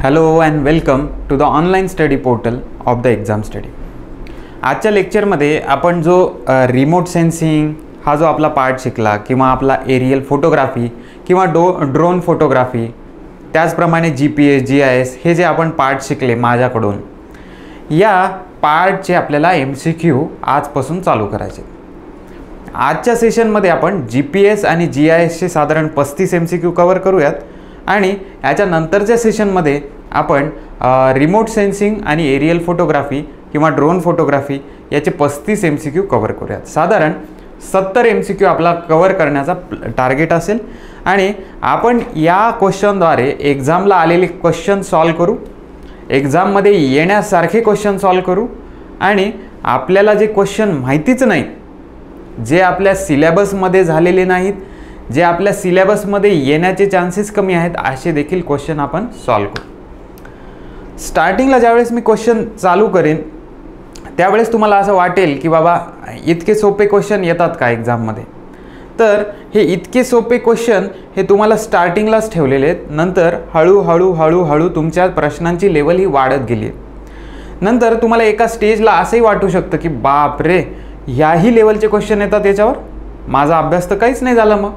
Hello and welcome to the online study portal of the exam study. आजच्या लेक्चरमध्ये आपण जो रिमोट सेन्सिंग हा जो आपला पार्ट शिकला किंवा आपला एरियल फोटोग्राफी किंवा ड्रोन फोटोग्राफी, त्याचप्रमाणे GPS GIS हे जे आपण पार्ट शिकले माझ्याकडून, या पार्टचे आपल्याला MCQ आजपासून चालू करायचे. आजच्या सेशनमध्ये आपण GPS आणि GISचे साधारण 35 MCQ कवर करूयात आणि याच्या नंतरच्या सेशनमध्ये आपण रिमोट सेन्सिंग आणि एरियल फोटोग्राफी किंवा ड्रोन फोटोग्राफी याचे 35 MCQ कवर करूयात. साधारण 70 MCQ आपला कवर करण्याचा टार्गेट असेल आणि आपण या क्वेश्चनद्वारे एक्झामला आलेले क्वेश्चन सॉल्व करू, एक्झाममध्ये येण्यासारखे क्वेश्चन सॉल्व करू आणि आपल्याला जे क्वेश्चन माहितीच नाही, जे आपल्या सिलेबसमध्ये झालेले नाहीत, जे आपल्या सिलेबसमध्ये येण्याचे चान्सेस कमी आहेत, असे देखील क्वेश्चन आपण सॉल्व करू. स्टार्टिंगला ज्यावेळेस मी क्वेश्चन चालू करेन त्यावेळेस तुम्हाला असं वाटेल की बाबा इतके सोपे क्वेश्चन येतात का एक्झाममध्ये. तर हे इतके सोपे क्वेश्चन हे तुम्हाला स्टार्टिंगलाच ठेवलेले आहेत. नंतर हळूहळू तुमच्या प्रश्नांची लेवल ही वाढत गेली. नंतर तुम्हाला एका स्टेजला असंही वाटू शकतं की बाप रे, ह्याही लेवलचे क्वेश्चन येतात याच्यावर, माझा अभ्यास तर काहीच नाही झाला. मग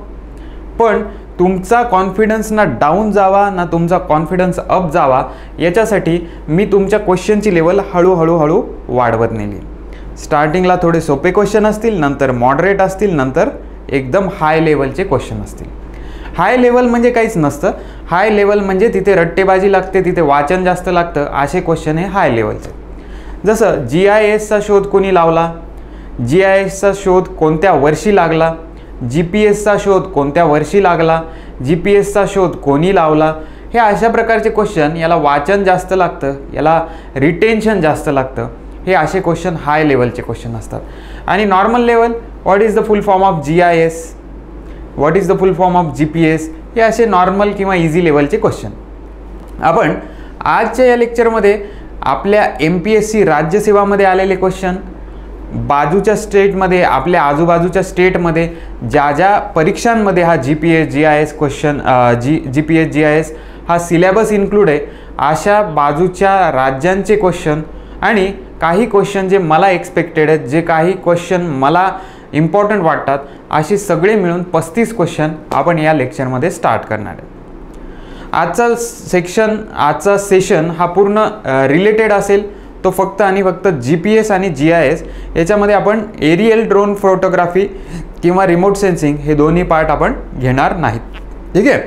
पण तुमचा कॉन्फिडन्स ना डाऊन जावा ना तुमचा कॉन्फिडन्स अप जावा, याच्यासाठी मी तुमच्या क्वेश्चनची लेवल हळूहळू वाढवत नेली. स्टार्टिंगला थोडे सोपे क्वेश्चन असतील, नंतर मॉडरेट असतील, नंतर एकदम हाय लेवलचे क्वेश्चन असतील. हाय लेवल म्हणजे काहीच नसतं. हाय लेवल म्हणजे तिथे रट्टेबाजी लागते, तिथे वाचन जास्त लागतं, असे क्वेश्चन हे हाय लेवलचे. जसं GISचा शोध कोणी लावला, GISचा शोध कोणत्या वर्षी लागला, GPSचा शोध कोणत्या वर्षी लागला, GPSचा शोध कोणी लावला, हे अशा प्रकारचे क्वेश्चन, याला वाचन जास्त लागतं, याला रिटेन्शन जास्त लागतं. हे असे क्वेश्चन हाय लेवलचे क्वेश्चन असतात. आणि normal level, what is the full form of GIS, what is the full form of GPS, हे असे नॉर्मल किंवा इझी लेवलचे क्वेश्चन. आपण आजच्या या लेक्चरमध्ये आपल्या MPSC राज्यसेवामध्ये आलेले क्वेश्चन, बाजूच्या स्टेटमध्ये, आपल्या आजूबाजूच्या स्टेटमध्ये ज्या ज्या परीक्षांमध्ये हा GPS GIS question GPS GIS हा सिलेबस इन्क्लूड आहे, अशा बाजूच्या राज्यांचे क्वेश्चन आणि काही क्वेश्चन जे मला एक्सपेक्टेड आहेत, जे काही क्वेश्चन मला इम्पॉर्टंट वाटतात, असे सगळे मिळून 35 क्वेश्चन आपण या लेक्चरमध्ये स्टार्ट करणार आहे. आजचा सेशन हा पूर्ण रिलेटेड असेल. तो फक्त आणि फक्त GPS आणि GIS याच्यामध्ये आपण एरियल ड्रोन फोटोग्राफी किंवा रिमोट सेन्सिंग हे दोन्ही पार्ट आपण घेणार नाहीत. ठीक आहे,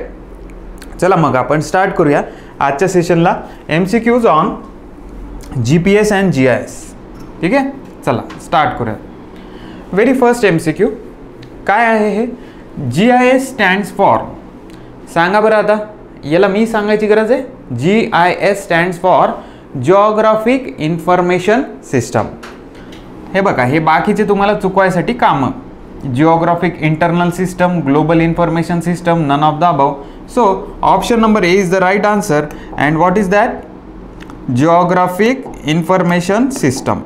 चला मग आपण स्टार्ट करूया आजच्या सेशनला. MCQज ऑन GPS अँड GIS. ठीक आहे, चला स्टार्ट करूया. व्हेरी फर्स्ट MCQ काय आहे हे? GIS स्टँड्स फॉर, सांगा बरं आता, याला मी सांगायची गरज आहे? GIS stands for geographic information system. हे बघा, हे बाकीचे तुम्हाला चुकवायसाठी कामं. Geographic internal system, global information system, none of the above. So option number A is the right answer. And what is that? Geographic information system.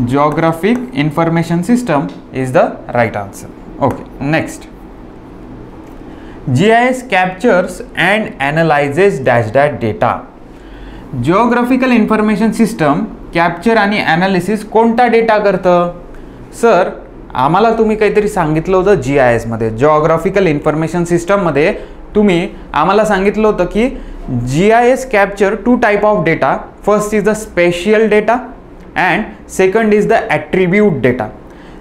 Geographic information system is the right answer. Okay, next. GIS captures and analyzes dash data. जिओग्राफिकल इन्फॉर्मेशन सिस्टम capture आणि analysis कोणता data करतं? Sir, आम्हाला तुम्ही काहीतरी सांगितलं होतं GISमध्ये, जिओग्राफिकल इन्फॉर्मेशन सिस्टममध्ये तुम्ही आम्हाला सांगितलं होतं की GIS capture 2 type of data. First is the spatial data and second is the attribute data.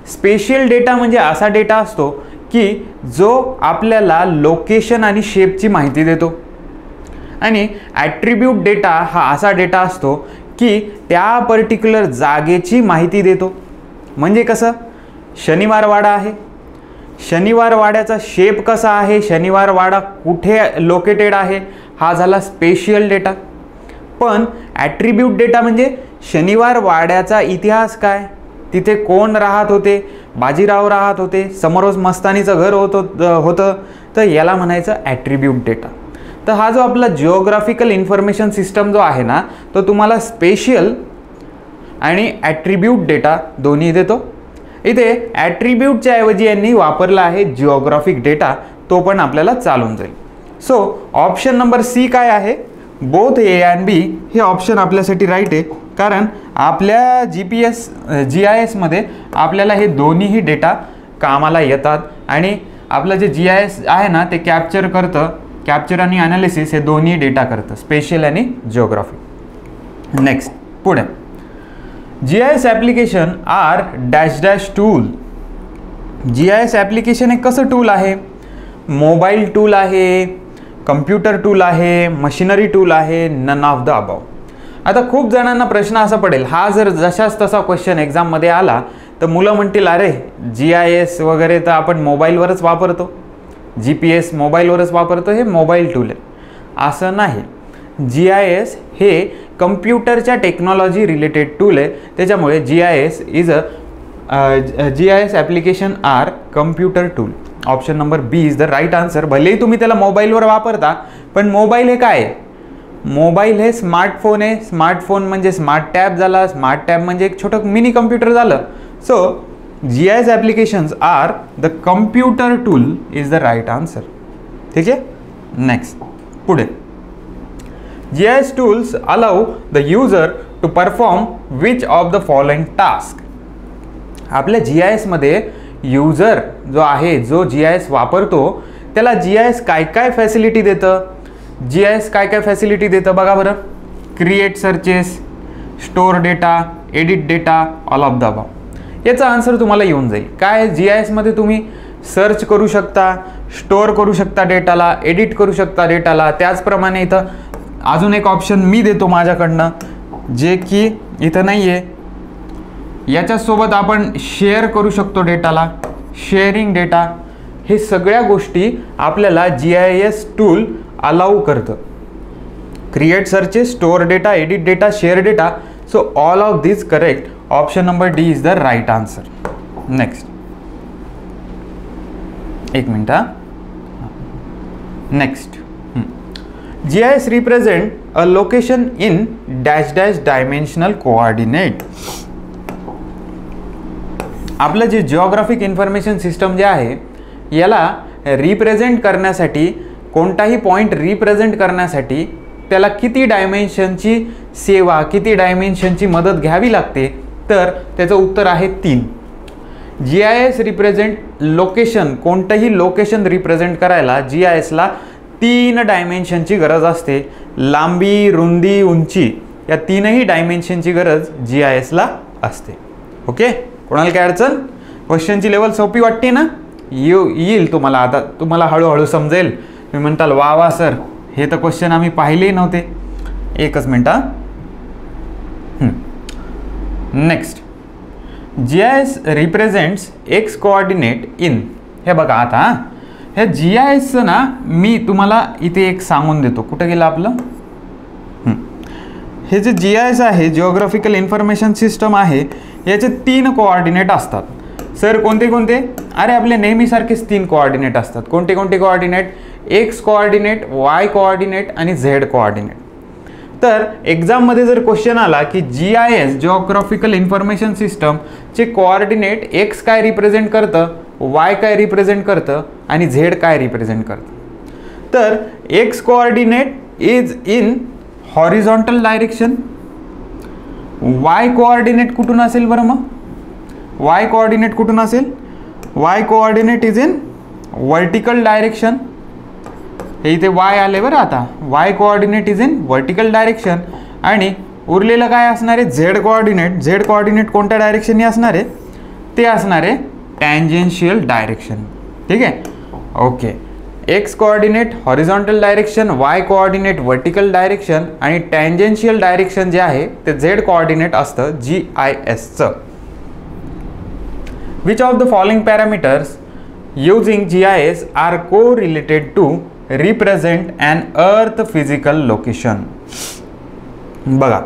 Spatial data म्हणजे असा डेटा असतो की जो आपल्याला लोकेशन आणि शेपची माहिती देतो. आणि ॲट्रिब्यूट डेटा हा असा डेटा असतो की त्या पर्टिक्युलर जागेची माहिती देतो. म्हणजे कसं? शनिवार वाडा आहे, शनिवार वाड्याचा शेप कसा आहे, शनिवार वाडा कुठे लोकेटेड आहे, हा झाला स्पेशियल डेटा. पण ॲट्रिब्यूट डेटा म्हणजे शनिवार वाड्याचा इतिहास काय, तिथे कोण राहत होते, बाजीराव राहत होते, समोरच मस्तानीचं घर होतं, तर याला म्हणायचं ॲट्रिब्यूट डेटा. तर हा जो आपला जिओग्राफिकल इन्फॉर्मेशन सिस्टम जो आहे ना, तो तुम्हाला स्पेशियल आणि ॲट्रिब्यूट डेटा दोन्ही देतो. इथे ॲट्रिब्यूटच्या ऐवजी यांनी वापरला आहे जिओग्राफिक डेटा, तो पण आपल्याला चालून जाईल. सो ऑप्शन नंबर सी काय आहे, बोथ ए अँड बी हे ऑप्शन आपल्यासाठी राईट आहे, कारण आपल्या GIS मध्ये आपल्याला हे दोन्हीही डेटा कामाला येतात आणि आपलं जे GIS आहे ना ते कॅप्चर आणि ॲनालिसिस हे दोन्ही डेटा करतं, स्पेशल आणि जिओग्राफी. नेक्स्ट पुढे, GIS application are dash dash tool. GIS application हे कसं टूल आहे, मोबाईल टूल आहे, कम्प्युटर टूल आहे, मशिनरी टूल आहे, नन ऑफ द अबाव. आता खूप जणांना प्रश्न असा पडेल, हा जर जशाच तसा क्वेश्चन एक्झाममध्ये आला तर मुलं म्हणतील अरे GIS वगैरे तर आपण मोबाईलवरच वापरतो, GPS मोबाईलवरच वापरतो, हे मोबाईल टूल आहे. असं नाही, GIS हे कम्प्युटरच्या टेक्नॉलॉजी रिलेटेड टूल आहे. त्याच्यामुळे GIS application are computer tool. Option number B is the right answer. भलेही तुम्ही त्याला मोबाईलवर वापरता, पण मोबाईल हे काय आहे, मोबाईल हे स्मार्टफोन आहे. स्मार्टफोन म्हणजे स्मार्ट टॅब झाला, स्मार्ट टॅब म्हणजे एक छोटं मिनी कम्प्युटर झालं. So GIS applications are the computer tool is the right answer. ठीक आहे. नेक्स्ट पुढे, GIS tools allow the user to perform which of the following task. आपल्या GIS मध्ये यूजर जो आहे, जो GIS वापरतो, त्याला GIS काय काय फॅसिलिटी देतं, GIS काय काय फॅसिलिटी देतं बघा बरं. Create searches, store data, edit data, all of the above. याचा आन्सर तुम्हाला येऊन जाईल. काय GIS मध्ये तुम्ही सर्च करू शकता, स्टोअर करू शकता डेटाला, एडिट करू शकता डेटाला. त्याचप्रमाणे इथं अजून एक ऑप्शन मी देतो माझ्याकडनं, जे की इथं नाही आहे. याच्यासोबत आपण शेअर करू शकतो डेटाला, शेअरिंग डेटा. हे सगळ्या गोष्टी आपल्याला GIS टूल अलाउ करतं. Create searches, store data, edit data, share data. So all of this correct. Option number D is the right answer. Next, एक मिनिट. Next, GIS represent a location in dash dash dimensional coordinate. आपलं जे geographic information system जे आहे, याला represent करण्यासाठी, कोणताही point represent करण्यासाठी त्याला किती डायमेन्शनची सेवा, किती डायमेन्शनची मदत घ्यावी लागते, तर त्याचं उत्तर आहे 3. GIS रिप्रेझेंट लोकेशन, कोणतंही लोकेशन रिप्रेझेंट करायला GISला 3 डायमेन्शनची गरज असते. लांबी, रुंदी, उंची या 3ही डायमेन्शनची गरज GISला असते. ओके, कोणाला काय अडचण? क्वेश्चनची लेवल सोपी वाटते ना? येईल तुम्हाला, आता तुम्हाला हळूहळू समजेल. तुम्ही म्हणताल वा वा सर, हे तर क्वेश्चन आम्ही पाहिलेही नव्हते. एकच minute. Next, GIS represents x coordinate in. हे बघा आता, हे GISचं ना मी तुम्हाला इथे एक सांगून देतो. कुठं गेलं आपलं? हे जे GIS आहे, जिओग्राफिकल इन्फॉर्मेशन सिस्टम आहे, याचे 3 कोऑर्डिनेट असतात. सर कोणते कोणते? अरे आपले नेहमीसारखेच 3 कोऑर्डिनेट असतात. कोणते कोणते coordinate? X coordinate, Y coordinate आणि झेड कोऑर्डिनेट. तर एक्झाममध्ये जर क्वेश्चन आला की GIS जिओग्राफिकल इन्फॉर्मेशन सिस्टमचे कोऑर्डिनेट एक्स काय रिप्रेझेंट करतं, वाय काय रिप्रेझेंट करतं आणि झेड काय रिप्रेझेंट करतं, तर x coordinate is in horizontal direction. Y coordinate कुठून असेल बरं? मग वाय कोऑर्डिनेट कुठून असेल? Y coordinate is in vertical direction. हे इथे वाय आले बरं. आता Y coordinate is in vertical direction. आणि उरलेलं काय असणार आहे? Z coordinate. झेड कोऑर्डिनेट कोणत्या डायरेक्शनने असणार आहे? ते असणार आहे टँजेन्शियल डायरेक्शन. ठीक आहे. Okay, X coordinate horizontal direction, Y coordinate vertical direction आणि टँजेन्शियल डायरेक्शन जे आहे ते झेड कोऑर्डिनेट असतं GISचं. Which of the following parameters using GIS are correlated to represent an earth physical location. बघा,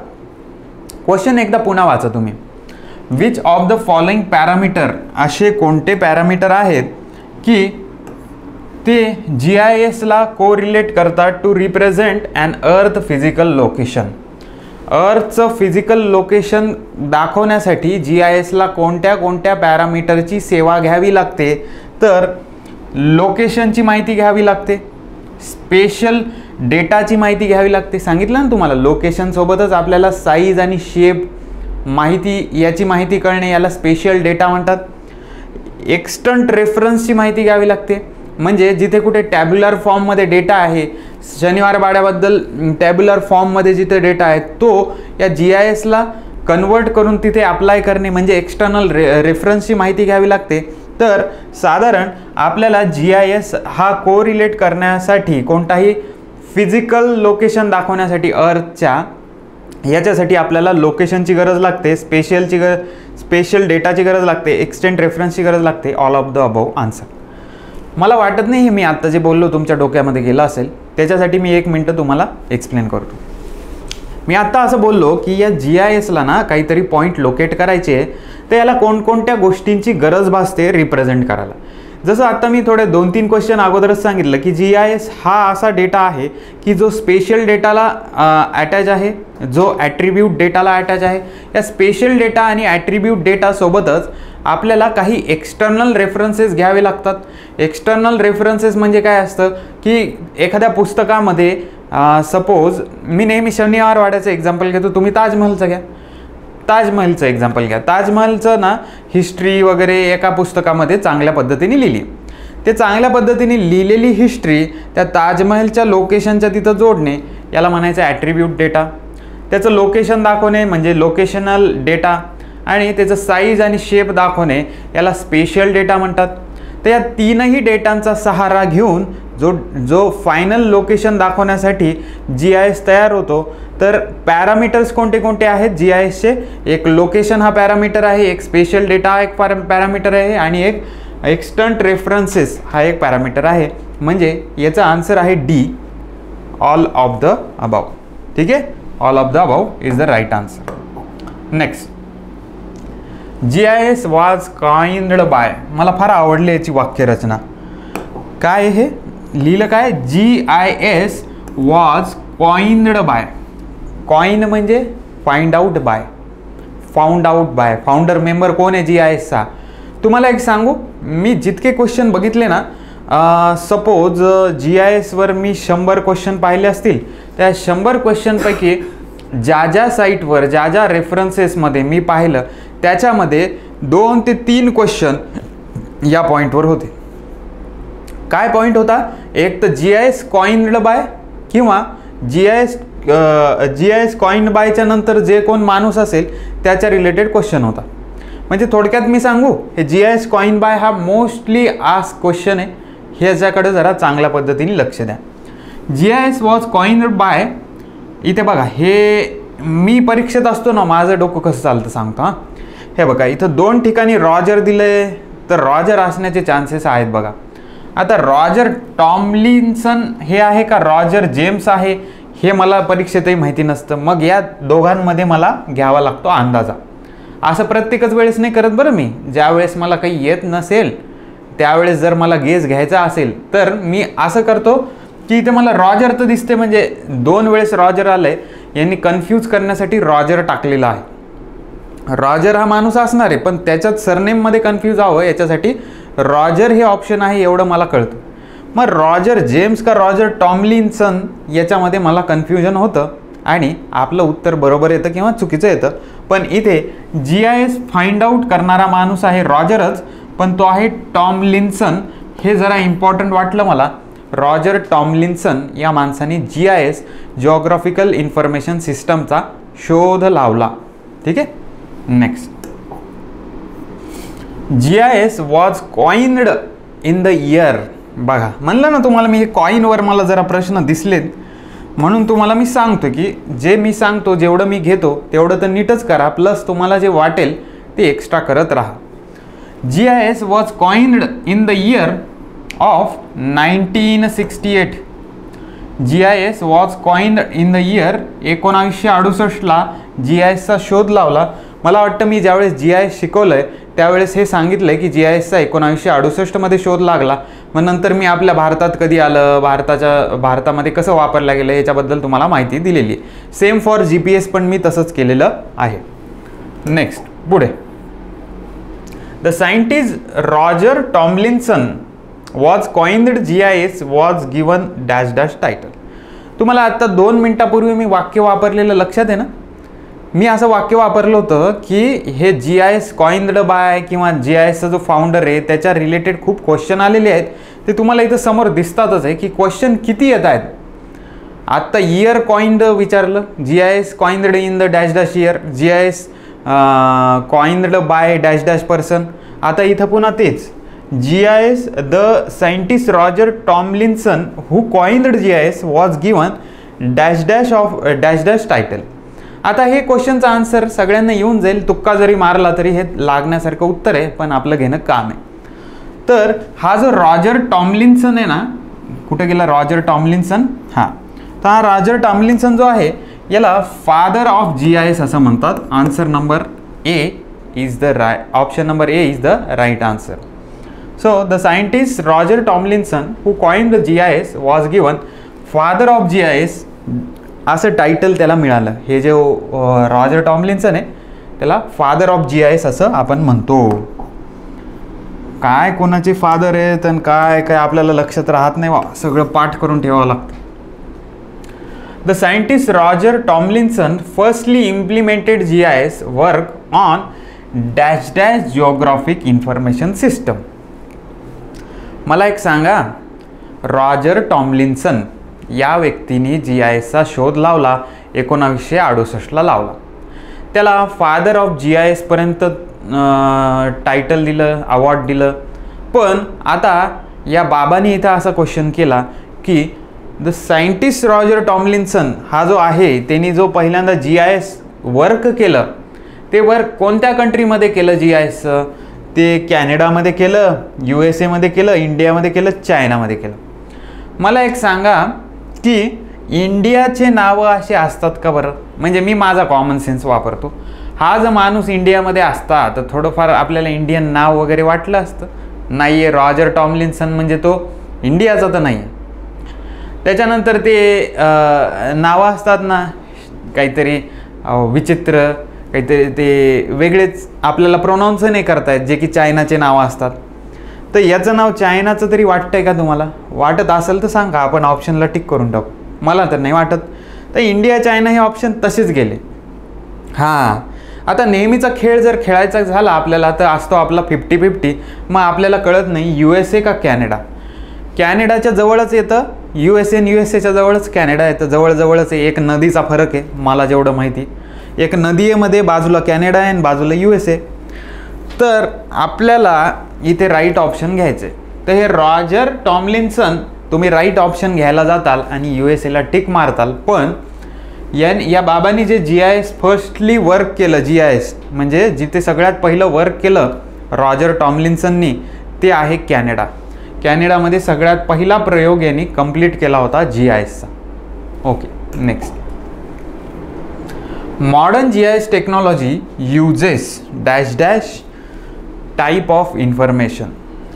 क्वेश्चन एकदा पुन्हा वाचा तुम्ही. Which of the following parameter, असे कोणते पॅरामीटर आहेत की ते GISला कोरिलेट करतात टू रिप्रेझेंट ॲन अर्थ फिजिकल लोकेशन. अर्थचं फिजिकल लोकेशन दाखवण्यासाठी GISला कोणत्या कोणत्या पॅरामीटरची सेवा घ्यावी लागते? तर लोकेशनची माहिती घ्यावी लागते, स्पेशल डेटाची माहिती घ्यावी लागते. सांगितलं ना तुम्हाला, लोकेशनसोबतच आपल्याला साईज आणि शेप माहिती, याची माहिती कळणे याला स्पेशल डेटा म्हणतात. एक्स्टंट रेफरन्सची माहिती घ्यावी लागते, म्हणजे जिथे कुठे टॅब्युलर फॉर्ममध्ये डेटा आहे, शनिवार वाड्याबद्दल टॅब्युलर फॉर्ममध्ये जिथे डेटा आहे तो या GISला कन्वर्ट करून तिथे अप्लाय करणे, म्हणजे एक्सटर्नल रेफरन्सची माहिती घ्यावी लागते. तर साधारण आपल्याला GIS हा कोरिलेट करण्यासाठी, कोणताही फिजिकल लोकेशन दाखवण्यासाठी अर्थच्या, याच्यासाठी आपल्याला लोकेशनची गरज लागते, स्पेशल डेटाची गरज लागते, एक्सटेंट रेफरन्सची गरज लागते. All of the above answer. मला वाटत नाही हे मी आत्ता जे बोललो तुमच्या डोक्यामध्ये गेलं असेल, त्याच्यासाठी मी 1 मिनटं तुम्हाला एक्सप्लेन करतो. मी आत्ता असं बोललो की या GISला ना काहीतरी पॉईंट लोकेट करायचे, तर याला कोणकोणत्या गोष्टींची गरज भासते रिप्रेझेंट करायला. जसं आता मी थोडे 2-3 क्वेश्चन अगोदरच सांगितलं की GIS हा असा डेटा आहे की जो स्पेशल डेटाला अटॅच आहे, जो ॲट्रिब्यूट डेटाला अटॅच आहे. या स्पेशल डेटा आणि ॲट्रिब्यूट डेटासोबतच आपल्याला काही एक्सटर्नल रेफरन्सेस घ्यावे लागतात. एक्सटर्नल रेफरन्सेस म्हणजे काय असतं की एखाद्या पुस्तकामध्ये सपोज मी नेहमी शनिवार वाड्याचं एक्झाम्पल घेतो, तुम्ही ताजमहलचं घ्या, ताजमहलचं एक्झाम्पल घ्या. ताजमहलचं ना हिस्ट्री वगैरे एका पुस्तकामध्ये चांगल्या पद्धतीने लिहिली. ते चांगल्या पद्धतीने लिहिलेली हिस्ट्री त्या ताजमहलच्या लोकेशनच्या तिथं जोडणे याला म्हणायचं ॲट्रिब्यूट डेटा. त्याचं लोकेशन दाखवणे म्हणजे लोकेशनल डेटा, आणि त्याचं साईज आणि शेप दाखवणे याला स्पेशल डेटा म्हणतात. तर या तीनही डेटांचा सहारा घेऊन जो फायनल लोकेशन दाखवण्यासाठी GIS तयार होतो. तर पॅरामीटर्स कोणते कोणते आहेत GISचे? एक लोकेशन हा पॅरामीटर आहे, एक स्पेशल डेटा हा एक पॅरामीटर आहे, आणि एक एक्सटर्नल रेफरन्सेस हा एक पॅरामीटर आहे. म्हणजे याचा आन्सर आहे D, all of the above. ठीक आहे, all of the above is the right answer. Next, GIS was coined by. मला फार आवडली याची वाक्यरचना. काय हे लिहिलं काय? GIS was coined by. Coin म्हणजे find out by, found out by. Founder member कोण आहे GISचा? तुम्हाला एक सांगू, मी जितके क्वेश्चन बघितले ना, सपोज GISवर मी 100 क्वेश्चन पाहिले असतील, त्या 100 क्वेश्चनपैकी ज्या साईटवर ज्या रेफरन्सेसमध्ये मी पाहिलं त्याच्यामध्ये 2 ते 3 क्वेश्चन या पॉईंटवर होते. काय पॉईंट होता? एक तर GIS कॉइन्ड बाय, किंवा GIS कॉइन्ड बायच्या नंतर जे कोण माणूस असेल त्याच्या रिलेटेड क्वेश्चन होता. म्हणजे थोडक्यात मी सांगू, हे GIS कॉइन बाय हा मोस्टली आस्क क्वेश्चन आहे. ह्याच्याकडे जरा चांगल्या पद्धतीने लक्ष द्या. GIS was coined bye. इथे बघा, हे मी परीक्षेत असतो ना, माझं डोकं कसं चालतं सांगतो. हां, हे बघा, इथं 2 ठिकाणी रॉजर दिले, तर रॉजर असण्याचे चान्सेस आहेत बघा. आता रॉजर टॉमलिन्सन हे आहे का रॉजर जेम्स आहे हे मला परीक्षेतही माहिती नसतं. मग या दोघांमध्ये मला घ्यावा लागतो अंदाजा. असं प्रत्येकच वेळेस नाही करत बरं मी. ज्यावेळेस मला काही येत नसेल त्यावेळेस जर मला गेस घ्यायचा असेल तर मी असं करतो की इथे मला रॉजर तर दिसते, म्हणजे 2 वेळेस रॉजर आलंय, यांनी कन्फ्यूज करण्यासाठी रॉजर टाकलेला आहे. रॉजर हा माणूस असणार आहे, पण त्याच्यात सरनेममध्ये कन्फ्यूज हवं याच्यासाठी रॉजर हे ऑप्शन आहे एवढं मला कळतं. मग रॉजर जेम्स का रॉजर टॉमलिन्सन याच्यामध्ये मला कन्फ्युजन होतं, आणि आपलं उत्तर बरोबर येतं किंवा चुकीचं येतं. पण इथे GIS फाइंड आउट करणारा माणूस आहे रॉजरच, पण तो आहे टॉमलिन्सन. हे जरा इम्पॉर्टंट वाटलं मला. रॉजर टॉमलिन्सन या माणसाने GIS जिओग्राफिकल इन्फॉर्मेशन सिस्टमचा शोध लावला. ठीक आहे. Next, GIS was coined in the year. बघा, म्हणलं ना तुम्हाला मी, हे कॉइनवर मला जरा प्रश्न दिसलेत म्हणून तुम्हाला मी सांगतो की जे मी सांगतो जेवढं मी घेतो तेवढं तर नीटच करा, प्लस तुम्हाला जे वाटेल ते एक्स्ट्रा करत राहा. GIS was coined in the year of 1968. GIS was coined in the year 1968ला GISचा शोध लावला. मला वाटतं मी ज्यावेळेस GIS शिकवलं आहे त्यावेळेस हे सांगितलं आहे की GISचा 1968मध्ये शोध लागला. मग नंतर मी आपल्या भारतात कधी आलं, भारतामध्ये कसं वापरलं गेलं याच्याबद्दल तुम्हाला माहिती दिलेली आहे. सेम फॉर GPS पण मी तसंच केलेलं आहे. नेक्स्ट, पुढे, the scientist Roger Tomlinson was coined GIS was given dash dash title. तुम्हाला आता 2 मिनिटापूर्वी मी वाक्य वापरलेलं लक्षात आहे ना? मी असं वाक्य वापरलं होतं की हे GIS कॉइन्ड बाय किंवा GISचा जो फाउंडर आहे त्याच्या रिलेटेड खूप क्वेश्चन आलेले आहेत. ते तुम्हाला इथं समोर दिसतातच आहे की क्वेश्चन किती येत आहेत. आत्ता इयर कॉइन्ड विचारलं, GIS coined in the dash dash year, GIS coined by dash dash person. आता इथं पुन्हा तेच GIS the scientist Roger Tomlinson who coined GIS was given dash dash of dash dash title. आता हे क्वेश्चनचा answer सगळ्यांना येऊन जाईल. तुक्का जरी मारला तरी हे लागण्यासारखं उत्तर आहे, पण आपलं घेणं काम आहे. तर हा जो रॉजर टॉमलिन्सन आहे ना, कुठे गेला रॉजर टॉमलिन्सन? हां, तर हा रॉजर टॉमलिन्सन जो आहे याला फादर ऑफ GIS असं म्हणतात. Answer number A is the option number A is the right answer. So the scientist Roger Tomlinson who coined GIS was given father of GIS असं टायटल त्याला मिळालं. हे जे रॉजर टॉमलिन्सन आहे त्याला फादर ऑफ GIS असं आपण म्हणतो. काय कोणाचे फादर आहेत आणि काय काय आपल्याला लक्षात राहत नाही, सगळं पाठ करून ठेवावं लागतं. The scientist Roger Tomlinson firstly implemented GIS work on dash dash geographic information system. मला एक सांगा, रॉजर टॉमलिन्सन या व्यक्तीने GISचा शोध लावला 1968ला लावला. त्याला फादर ऑफ GIS पर्यंत टायटल दिलं, अवॉर्ड दिलं. पण आता या बाबांनी इथं असा क्वेश्चन केला की द सायंटिस्ट रॉजर टॉमलिन्सन हा जो आहे त्यांनी जो पहिल्यांदा GIS वर्क केलं ते वर्क कोणत्या कंट्रीमध्ये केलं? GISचं ते कॅनडामध्ये केलं, USA मध्ये केलं, इंडियामध्ये केलं, चायनामध्ये केलं. मला एक सांगा की इंडियाचे नावं असे असतात का बरं? म्हणजे मी माझा कॉमन सेन्स वापरतो. हा जर माणूस इंडियामध्ये असता तर थोडंफार आपल्याला इंडियन नाव वगैरे वाटलं असतं. नाही आहे, रॉजर टॉमलिन्सन म्हणजे तो इंडियाचा तर नाही आहे. त्याच्यानंतर ते नावं असतात ना काहीतरी विचित्र, काहीतरी ते वेगळेच आपल्याला प्रोनाऊन्स नाही करतायत, जे की चायनाचे नावं असतात. तर याचं नाव चायनाचं तरी वाटतंय का तुम्हाला? वाटत असेल तर सांगा, आपण ऑप्शनला टिक करून टाकू. मला तर नाही वाटत. तर इंडिया चायना हे ऑप्शन तसेच गेले. हां, आता नेहमीचा खेळ जर खेळायचा झाला आपल्याला तर असतो आपला 50-50. मग आपल्याला कळत नाही USA का कॅनडा. कॅनडाच्या जवळच येतं USA आणि USAच्या जवळच कॅनडा येतं. जवळजवळच आहे. एक नदीचा फरक आहे मला जेवढं माहिती. एक नदी आहे मध्ये, बाजूला कॅनडा आहे आणि बाजूला USA. तर आपल्याला इथे राईट ऑप्शन घ्यायचं आहे. तर हे रॉजर टॉमलिन्सन तुम्ही राईट ऑप्शन घ्यायला जाताल आणि USAला टिक मारताल. पण या बाबांनी जे GIS फर्स्टली वर्क केलं, GIS म्हणजे जिथे सगळ्यात पहिलं वर्क केलं रॉजर टॉमलिन्सननी ते आहे कॅनडा. कॅनडामध्ये सगळ्यात पहिला प्रयोग यांनी कंप्लीट केला होता GISचा. Okay, next. Modern GIS technology uses dash dash type of information.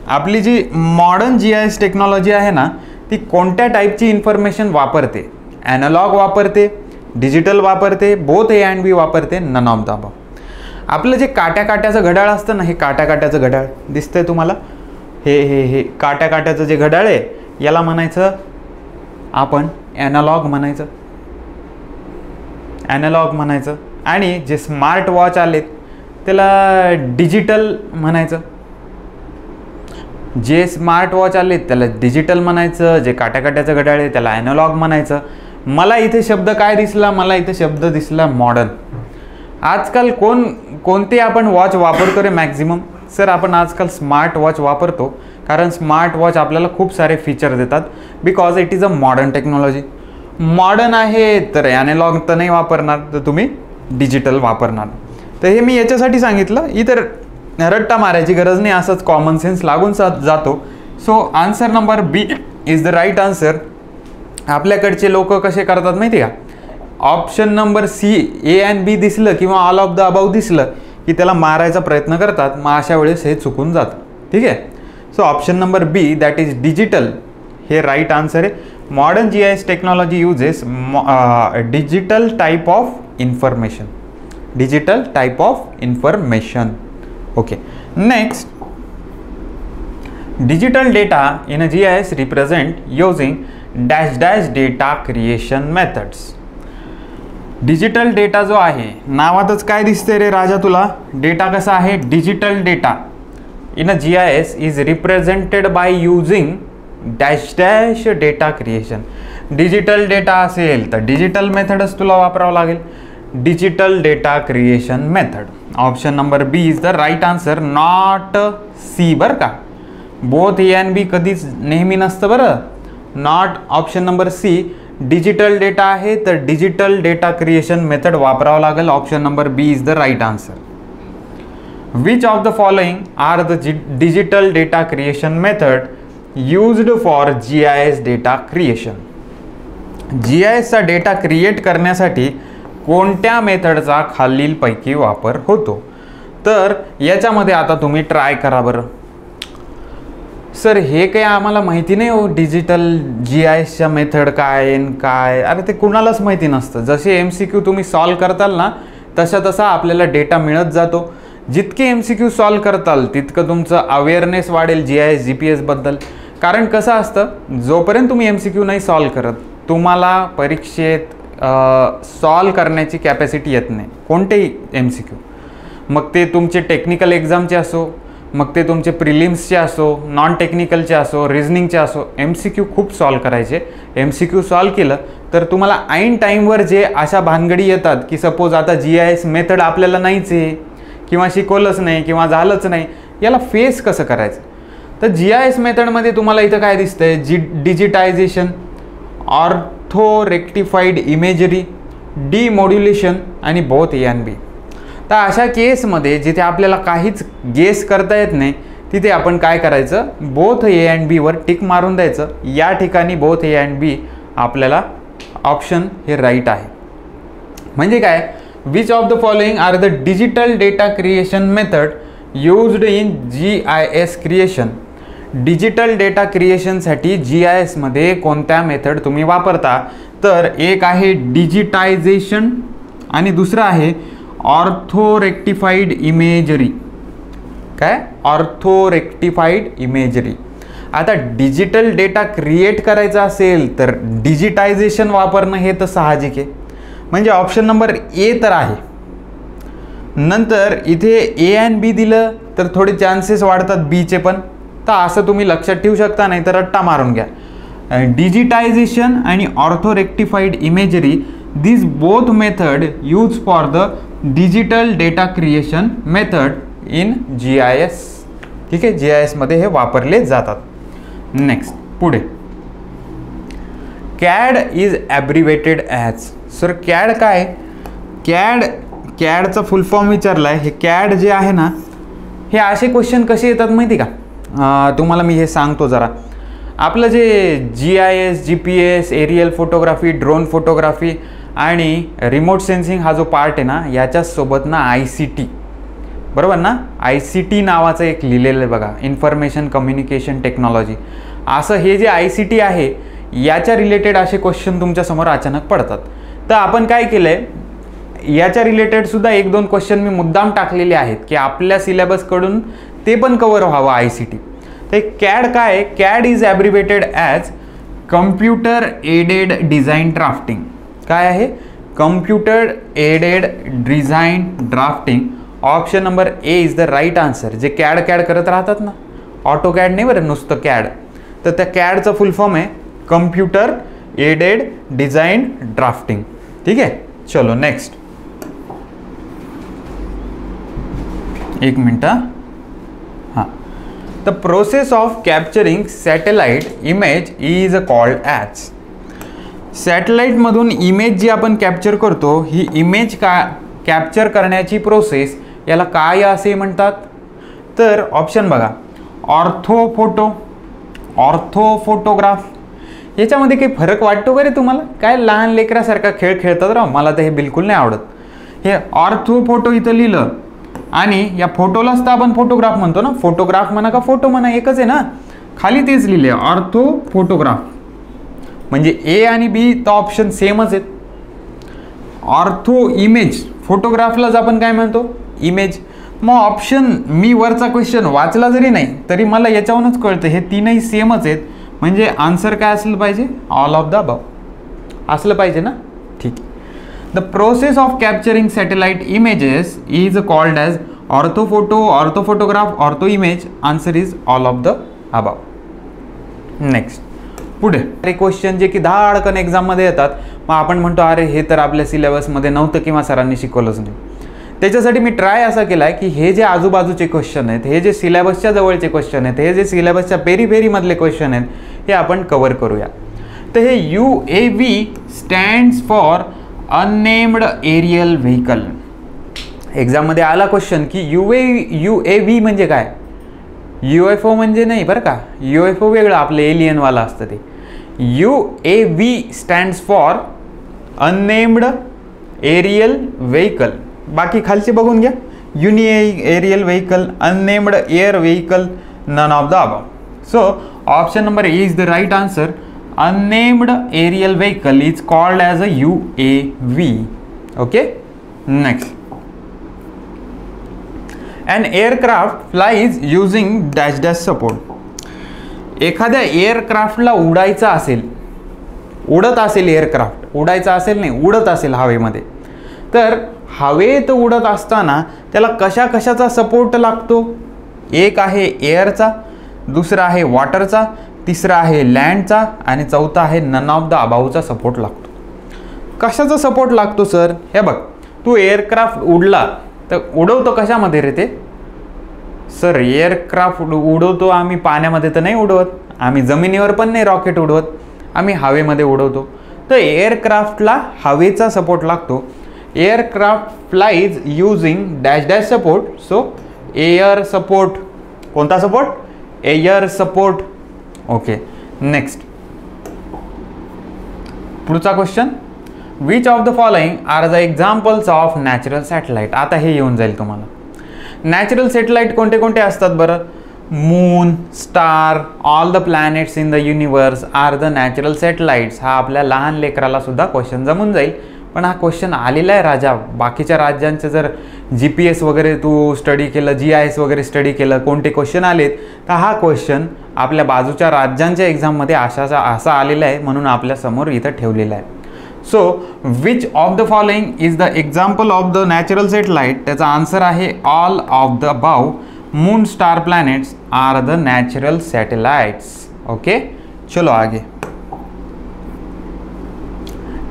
आपली जी मॉडर्न GIS टेक्नॉलॉजी आहे ना ती कोणत्या टाईपची इन्फॉर्मेशन वापरते? ॲनालॉग वापरते, डिजिटल वापरते, बोथ A and B वापरते, नन ऑफ द अबव. आपलं जे काट्याचं घड्याळ असतं ना, हे काट्याचं घड्याळ दिसतंय तुम्हाला? हे काट्याचं जे घड्याळ आहे याला म्हणायचं आपण ॲनालॉग म्हणायचं. आणि जे स्मार्ट वॉच आलेत त्याला डिजिटल म्हणायचं. जे स्मार्ट वॉच आलेत त्याला डिजिटल म्हणायचं. जे काट्याचं घड्याळ आहे त्याला ॲनालॉग म्हणायचं. मला इथे शब्द काय दिसला? मला इथे शब्द दिसला मॉडर्न. आजकाल कोणते आपण वॉच वापरतो रे मॅक्झिमम? सर आपण आजकाल स्मार्ट वॉच वापरतो कारण स्मार्ट वॉच आपल्याला खूप सारे फीचर देतात. Because it is a modern technology. Modern आहे तर ॲनालॉग तर नाही वापरणार, तर तुम्ही डिजिटल वापरणार. तर हे मी याच्यासाठी सांगितलं, इतर रट्टा मारायची गरज नाही, असंच कॉमन सेन्स लागून जातो. So answer number B is the right answer. आपल्याकडचे लोक कसे करतात माहिती आहे का? Option number C A and B दिसलं किंवा ऑल ऑफ द अबाव दिसलं की त्याला मारायचा प्रयत्न करतात. मग अशा वेळेस हे चुकून जातं. ठीक आहे. So option number B that is digital हे राईट आन्सर आहे. Modern GIS technology uses digital type of information. Digital type of information. Okay, next. Digital data in a GIS represent using dash dash data creation methods. Digital data जो आहे, नावातच काय दिसते रे राजा तुला, data कसा आहे, digital data in a GIS is represented by using dash dash data creation. Digital data असेल तर डिजिटल मेथडच तुला वापरावं लागेल, digital data creation method. Option number B is the right answer, not C. बरं का, बोथ ए अँड बी कधीच नेहमी नसतं बरं. Not option number C. Digital data आहे तर डिजिटल डेटा क्रिएशन मेथड वापरावं लागेल. Option number B is the right answer. Which of the following are the digital data creation method used for GIS data creation. GIS चा data create करण्यासाठी कोणत्या मेथडचा खालीलपैकी वापर होतो. तर याच्यामध्ये आता तुम्ही ट्राय करा बरं. सर हे काही आम्हाला माहिती नाही हो, डिजिटल GISच्या मेथड काय काय, अरे ते कुणालाच माहिती नसतं. जसे MCQ तुम्ही सॉल्व करताल ना, तसा आपल्याला डेटा मिळत जातो. जितके MCQ सॉल्व करताल तितकं तुमचं अवेअरनेस वाढेल GIS GPS बद्दल. कारण कसं असतं, जोपर्यंत तुम्ही MCQ नाही सॉल्व करत, तुम्हाला परीक्षेत सॉल्व करण्याची कॅपॅसिटी येत नाही कोणतेही MCQ. मग ते तुमचे टेक्निकल एक्झामचे असो, मग ते तुमचे प्रिलिम्सचे असो, नॉन टेक्निकलचे असो, रिझनिंगचे असो, MCQ खूप सॉल्व करायचे. MCQ सॉल्व केलं तर तुम्हाला ऐन टाईमवर जे अशा भानगडी येतात की सपोज आता GIS मेथड आपल्याला नाहीच आहे किंवा शिकवलंच नाही किंवा झालंच नाही, याला फेस कसं करायचं. तर GIS मेथडमध्ये तुम्हाला इथं काय दिसतंय, डिजिटायझेशन, ऑर्थो रेक्टिफाईड इमेजरी, डिमॉड्युलेशन आणि बोथ ए अँड बी. तर अशा केसमध्ये जिथे आपल्याला काहीच गेस करता येत नाही, तिथे आपण काय करायचं, बोथ ए अँड बी वर टिक मारून द्यायचं. या ठिकाणी बोथ ए अँड बी आपल्याला ऑप्शन हे राईट आहे. म्हणजे काय, which of the following are the digital data creation method used in GIS क्रिएशन. डिजिटल डेटा क्रिएशनसाठी GIS मध्ये कोणत्या मेथड तुम्ही वापरता. तर एक आहे डिजिटायझेशन आणि दुसरं आहे ऑर्थो रेक्टिफाईड इमेजरी. काय, ऑर्थो रेक्टिफाईड इमेजरी. आता डिजिटल डेटा क्रिएट करायचा असेल तर डिजिटायझेशन वापरणं हे तर साहजिक आहे, म्हणजे ऑप्शन नंबर ए तर आहे. नंतर इथे ए अँड बी दिलं तर थोडे चान्सेस वाढतात बीचे पण, तर असं तुम्ही लक्षात ठेवू शकता, नाही तर रट्टा मारून घ्या. डिजिटायझेशन आणि ortho rectified imagery, this both method use for the digital data creation method in GIS. ठीक आहे, GIS मध्ये हे वापरले जातात. नेक्स्ट पुढे, CAD is abbreviated as. Sir CAD काय, CADचा फुल फॉर्म विचारलाय. हे CAD जे आहे ना, हे असे क्वेश्चन कसे येतात माहिती का, तुम्हाला मी हे सांगतो जरा. आपलं जे GIS GPS aerial photography, drone photography आणि रिमोट सेन्सिंग हा जो पार्ट आहे ना, याच्यासोबत ना ICT, बरोबर ना, ICT नावाचं एक लिहिलेलं आहे बघा, इन्फॉर्मेशन कम्युनिकेशन टेक्नॉलॉजी. असं हे जे ICT आहे याच्या रिलेटेड असे क्वेश्चन तुमच्यासमोर अचानक पडतात. तर आपण काय केलं आहे, याच्या रिलेटेड सुद्धा एक दोन क्वेश्चन मी मुद्दाम टाकलेले आहेत की आपल्या सिलेबसकडून ते पण कवर व्हावं ICT. तर CAD काय आहे, CAD is abbreviated as computer aided design drafting. काय आहे, computer aided design drafting. Option number A is the right answer. जे CAD करत राहतात ना, AutoCAD नाही बरं, नुसतं CAD. तर त्या CADचं फुल फॉर्म आहे कम्प्युटर एडेड डिझाईन ड्राफ्टिंग. ठीक आहे, चलो नेक्स्ट. एक मिनट. हां, the process of capturing satellite image is called as. सॅटेलाइटमधून इमेज जी आपण कॅप्चर करतो, ही इमेज कॅप्चर करण्याची प्रोसेस याला काय असे म्हणतात. तर ऑप्शन बघा, ऑर्थो फोटोग्राफ. याच्यामध्ये काही फरक वाटतो का रे तुम्हाला, काय लहान लेकरासारखा खेळ खेळतात राव, मला तर हे बिलकुल नाही आवडत. हे ऑर्थो फोटो इथं लिहिलं आणि या फोटोलाच तर आपण फोटोग्राफ म्हणतो ना, फोटोग्राफ म्हणा का फोटो म्हणा एकच आहे ना, खाली तेच लिहिले ऑर्थो फोटोग्राफ. म्हणजे ए आणि बी तर ऑप्शन सेमच आहेत. ऑर्थो इमेज, फोटोग्राफलाच आपण काय म्हणतो इमेज. मग ऑप्शन मी वरचा क्वेश्चन वाचला जरी नाही तरी मला याच्यावरूनच कळतं हे तीनही सेमच आहेत, म्हणजे आन्सर काय असलं पाहिजे, ऑल ऑफ द अबव असलं पाहिजे ना. ठीक. The process of capturing satellite images is called as orthophoto, orthophotograph, ortho image. Answer is all of the above. Next पुढे हे क्वेश्चन जे की 10 अडकन एक्झाममध्ये येतात, मग आपण म्हणतो अरे हे तर आपल्या सिलेबसमध्ये नव्हतं किंवा सरांनी शिकवलंच नाही. त्याच्यासाठी मी ट्राय असा केला आहे की हे जे आजूबाजूचे क्वेश्चन आहेत, हे जे सिलेबसच्या जवळचे क्वेश्चन आहेत, हे जे सिलेबसच्या पेरीमधले क्वेश्चन आहेत, हे आपण कव्हर करूया. तर हे UAV stands for unnamed aerial vehicle. एक्झाममध्ये आला क्वेश्चन की UAV म्हणजे काय. UFO म्हणजे नाही बरं का, UFO वेगळं आपलं एलियनवाला असतं ते. UAV stands for unnamed aerial vehicle. बाकी खालचे बघून घ्या, uni aerial vehicle, unnamed air vehicle, none of the above. So option number A is the right answer. Unnamed aerial vehicle is called as a UAV. Okay. Next. An aircraft flies using dash dash support. एखाद्या एअरक्राफ्टला उडायचं असेल, उडत असेल aircraft, उडायचं असेल नाही, उडत असेल हवेमध्ये, तर हवेत उडत असताना त्याला कशा कशाचा सपोर्ट लागतो. एक आहे एअरचा, दुसरा आहे वॉटरचा, तिसरा आहे लँडचा आणि चौथा आहे नन ऑफ द अबावचा सपोर्ट लागतो. कशाचा सपोर्ट लागतो सर. हे बघ, तू एअरक्राफ्ट उडला तर उडवतो कशामध्ये रे ते. सर एअरक्राफ्ट उडवतो आम्ही पाण्यामध्ये तर नाही उडवत, आम्ही जमिनीवर पण नाही रॉकेट उडवत, आम्ही हवेमध्ये उडवतो. तर एअरक्राफ्टला हवेचा सपोर्ट लागतो. Aircraft flies using dash dash support. So air support. कोणता support. Air support. Okay. Next पुढचा question. Which of the following are the examples of natural satellite. आता हे येऊन जाईल तुम्हाला. नॅचरल सॅटेलाइट कोणते कोणते असतात बरं. Moon, star, all the planets in the universe are the natural satellites. हा आपल्या लहान लेकराला सुद्धा क्वेश्चन जमून जाईल, पण हा क्वेश्चन आलेला आहे राजा. बाकीच्या राज्यांचे जर GPS वगैरे तू स्टडी केलं, GIS वगैरे स्टडी केलं, कोणते क्वेश्चन आलेत, तर हा क्वेश्चन आपल्या बाजूच्या राज्यांच्या एक्झाममध्ये असा आलेला आहे, म्हणून आपल्या समोर इथं ठेवलेला आहे. So which of the following is the example of the natural satellite. त्याचा आन्सर आहे all of the above. Moon, star, planets are the natural satellites. Okay. चलो आगे.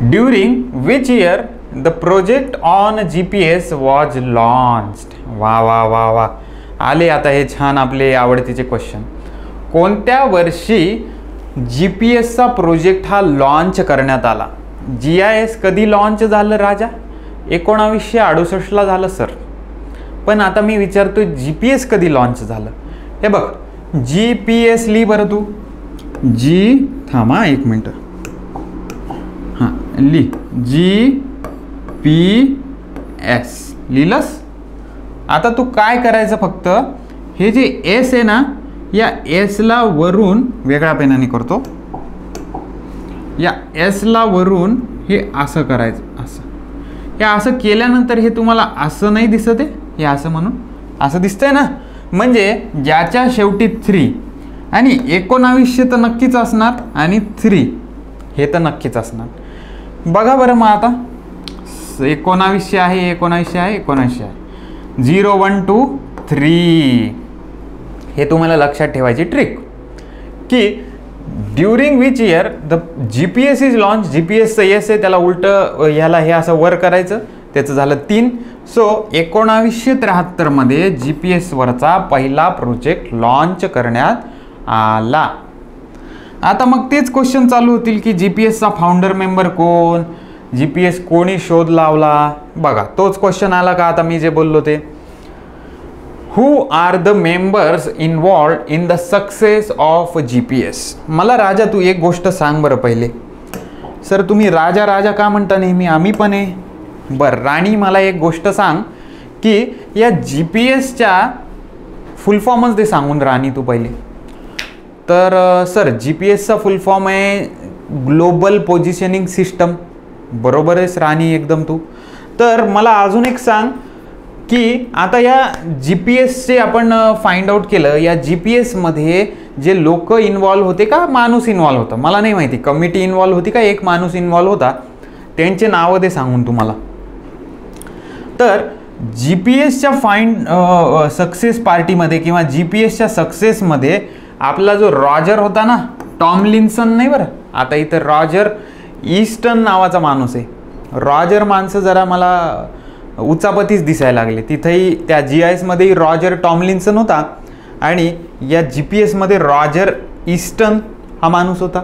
During which year the project on GPS was launched. वा वा वा वा, आले आता हे छान आपले आवडतीचे क्वेश्चन. कोणत्या वर्षी GPSचा प्रोजेक्ट हा लॉन्च करण्यात आला. GIS कधी लॉन्च झालं राजा. 1968ला झालं सर. पण आता मी विचारतो GPS कधी लॉन्च झालं. हे बघ, GPS लिही बरं तू. थांबा एक मिनटं. हां लिही. GPS लिहिलंस. आता तू काय करायचं, फक्त हे जे S आहे ना, या Sला वरून वेगळ्या पेनाने करतो. या Sला वरून हे असं करायचं. असं हे असं केल्यानंतर हे तुम्हाला असं नाही दिसत आहे, हे असं म्हणून असं दिसतंय ना. म्हणजे ज्याच्या शेवटी 3 आणि 1900 तर नक्कीच असणार आणि 3 हे तर नक्कीच असणार. बघा बरं मग आता 1900 आहे, 1900 आहे, 1900 आहे. 0 1 2 3. हे तुम्हाला लक्षात ठेवायची ट्रिक की during which year the GPS is launch. GPSचं येस आहे, त्याला उलटं ह्याला हे असं वर करायचं, त्याचं झालं 3. सो 1973 मध्ये GPS वरचा पहिला प्रोजेक्ट लॉन्च करण्यात आला. आता मग तेच क्वेश्चन चालू होतील की GPSचा फाउंडर मेंबर कोण, GPS कोणी शोध लावला. बघा तोच क्वेश्चन आला का आता मी जे बोललो ते. Who are the members involved in the success of GPS. मला राजा तू एक गोष्ट सांग बरं पहिले. सर तुम्ही राजा राजा का म्हणता नेहमी. आम्ही पण आहे. बरं राणी मला एक गोष्ट सांग की या GPSच्या फुल फॉर्मच दे सांगून राणी तू पहिले. तर सर GPSचा फुल फॉर्म आहे ग्लोबल पोझिशनिंग सिस्टम. बरोबर आहेस राणी एकदम तू. तर मला अजून एक सांग की आता या GPS आपण फाइंड आउट केलं, या GPS मध्ये जे लोक इन्व्हॉल्व होते का माणूस इन्व्हॉल्व होता मला नाही माहिती, कमिटी इन्व्हॉल्व होती का एक माणूस इन्व्हॉल्व होता, त्यांचे नाव दे सांगून तुम्हाला. तर GPSच्या सक्सेस पार्टीमध्ये किंवा GPSच्या सक्सेसमध्ये आपला जो रॉजर होता ना, टॉमलिन्सन नाही बरं, आता इथं रॉजर ईस्टन नावाचा माणूस आहे. रॉजर माणसं जरा मला उचापतीच दिसायला लागले. तिथेही त्या GIS मध्येही रॉजर टॉमलिन्सन होता आणि या GPS मध्ये रॉजर ईस्टन हा माणूस होता.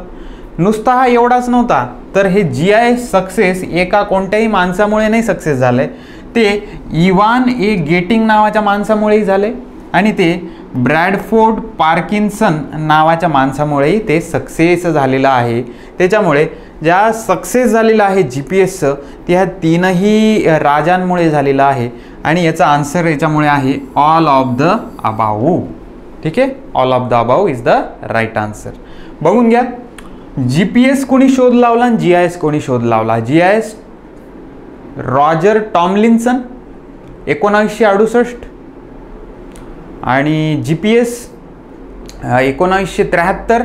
नुसता हा एवढाच नव्हता, तर हे GIS सक्सेस एका कोणत्याही माणसामुळे नाही सक्सेस झाले, ते इव्हान ए गेटिंग नावाच्या माणसामुळेही झाले आणि ते ब्रॅडफोर्ड पार्किन्सन नावाच्या माणसामुळेही ते सक्सेस झालेलं आहे. त्याच्यामुळे ज्या सक्सेस झालेलं आहे GPSचं ते ह्या तीनही राजांमुळे झालेलं आहे आणि याचा आन्सर याच्यामुळे आहे ऑल ऑफ द अबाऊ. ठीक आहे, all of the above is the right answer. बघून घ्या, GPS कोणी शोध लावला आणि GIS कोणी शोध लावला. GIS रॉजर टॉमलिन्सन 1968 आणि GPS 1973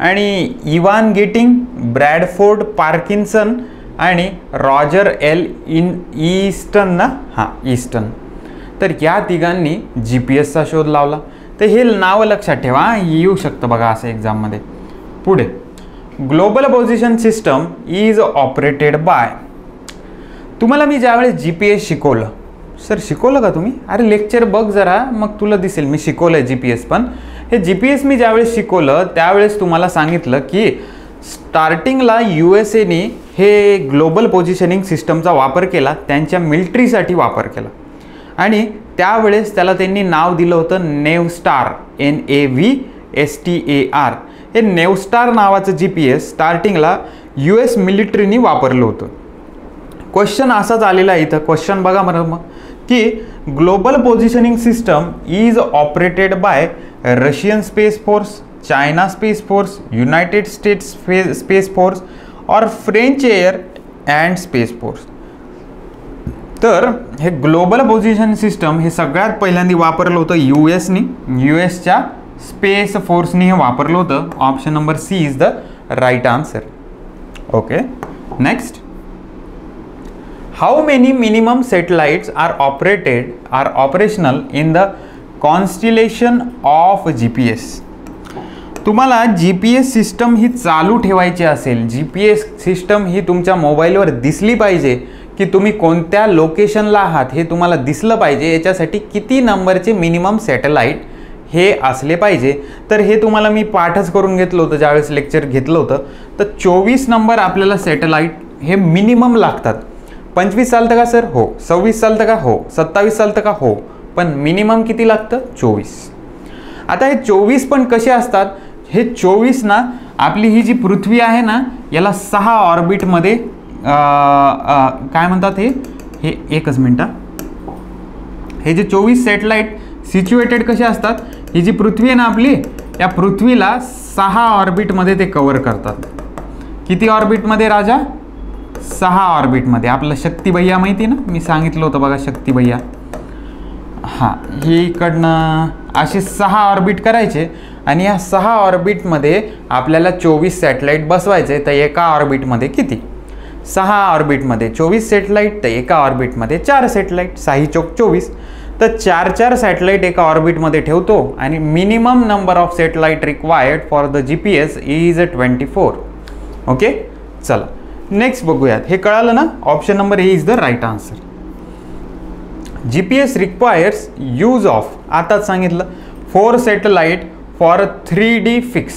आणि इव्हान गेटिंग, ब्रॅडफोर्ड पार्किन्सन आणि रॉजर एल ईस्टन ना, हां ईस्टन. तर या तिघांनी GPSचा शोध लावला. तर हे नाव लक्षात ठेवा, येऊ शकतं बघा असं एक्झाममध्ये. पुढे, global position system is operated bye. तुम्हाला मी ज्यावेळेस GPS शिकवलं, सर शिकवलं का तुम्ही? अरे लेक्चर बघ जरा, मग तुला दिसेल मी शिकवलं आहे GPS. पण हे GPS मी ज्यावेळेस शिकवलं त्यावेळेस तुम्हाला सांगितलं की स्टार्टिंगला USAने हे ग्लोबल पोझिशनिंग सिस्टमचा वापर केला, त्यांच्या मिलिटरीसाठी वापर केला आणि त्यावेळेस त्याला त्यांनी नाव दिलं होतं नेव्हस्टार, NAVSTAR. हे नेव्हस्टार नावाचं GPS स्टार्टिंगला US मिलिटरीनी वापरलं होतं. क्वेश्चन असाच आलेला आहे इथं, क्वेश्चन बघा बरं मग, की global positioning system is operated by Russian space force, China space force, United States space force और French air and space force. तर हे ग्लोबल पोझिशन सिस्टम हे सगळ्यात पहिल्यांदा वापरलं होतं USनी, USच्या स्पेस फोर्सनी हे वापरलं होतं. Option number C is the right answer. Okay, next. How many minimum satellites are operational in the constellation of GPS? तुम्हाला GPS सिस्टम ही चालू ठेवायची असेल, GPS सिस्टम ही तुमच्या मोबाईलवर दिसली पाहिजे की तुम्ही कोणत्या लोकेशनला आहात हे तुम्हाला दिसलं पाहिजे. याच्यासाठी किती नंबरचे मिनिमम सॅटेलाईट हे असले पाहिजे, तर हे तुम्हाला मी पाठच करून घेतलं होतं ज्यावेळेस लेक्चर घेतलं होतं. तर 24 नंबर आपल्याला सॅटेलाईट हे मिनिमम लागतात. 25 चालतं का सर? हो. 26 चालतं का? हो. 27 चालतं का? हो. पण मिनिमम किती लागतं? 24. आता हे 24 पण कसे असतात? हे 24 ना, आपली ही जी पृथ्वी आहे ना, याला 6 ऑर्बिटमध्ये काय म्हणतात हे एकच मिनटं, हे जे 24 सॅटेलाईट सिच्युएटेड कसे असतात, ही जी पृथ्वी आहे ना आपली, या पृथ्वीला 6 ऑर्बिटमध्ये ते कव्हर करतात. किती ऑर्बिटमध्ये राजा? 6 ऑर्बिटमध्ये. आपलं शक्ती भैया माहिती ना, मी सांगितलं होतं बघा शक्ती भैया. हां, हे इकडनं असे 6 ऑर्बिट करायचे आणि या 6 ऑर्बिटमध्ये आपल्याला 24 सॅटेलाईट बसवायचे. तर एका ऑर्बिटमध्ये किती? 6 ऑर्बिटमध्ये 24 सॅटेलाईट, तर एका ऑर्बिटमध्ये 4 सॅटेलाईट, 6 चौक 24. तर 4 सॅटेलाईट एका ऑर्बिटमध्ये ठेवतो आणि minimum number of satellite required for the GPS is 24. Okay, चला नेक्स्ट बघूयात. हे कळालं ना, option number A is the right answer. GPS requires use of, आताच सांगितलं, 4 सॅटेलाईट फॉर 3D फिक्स.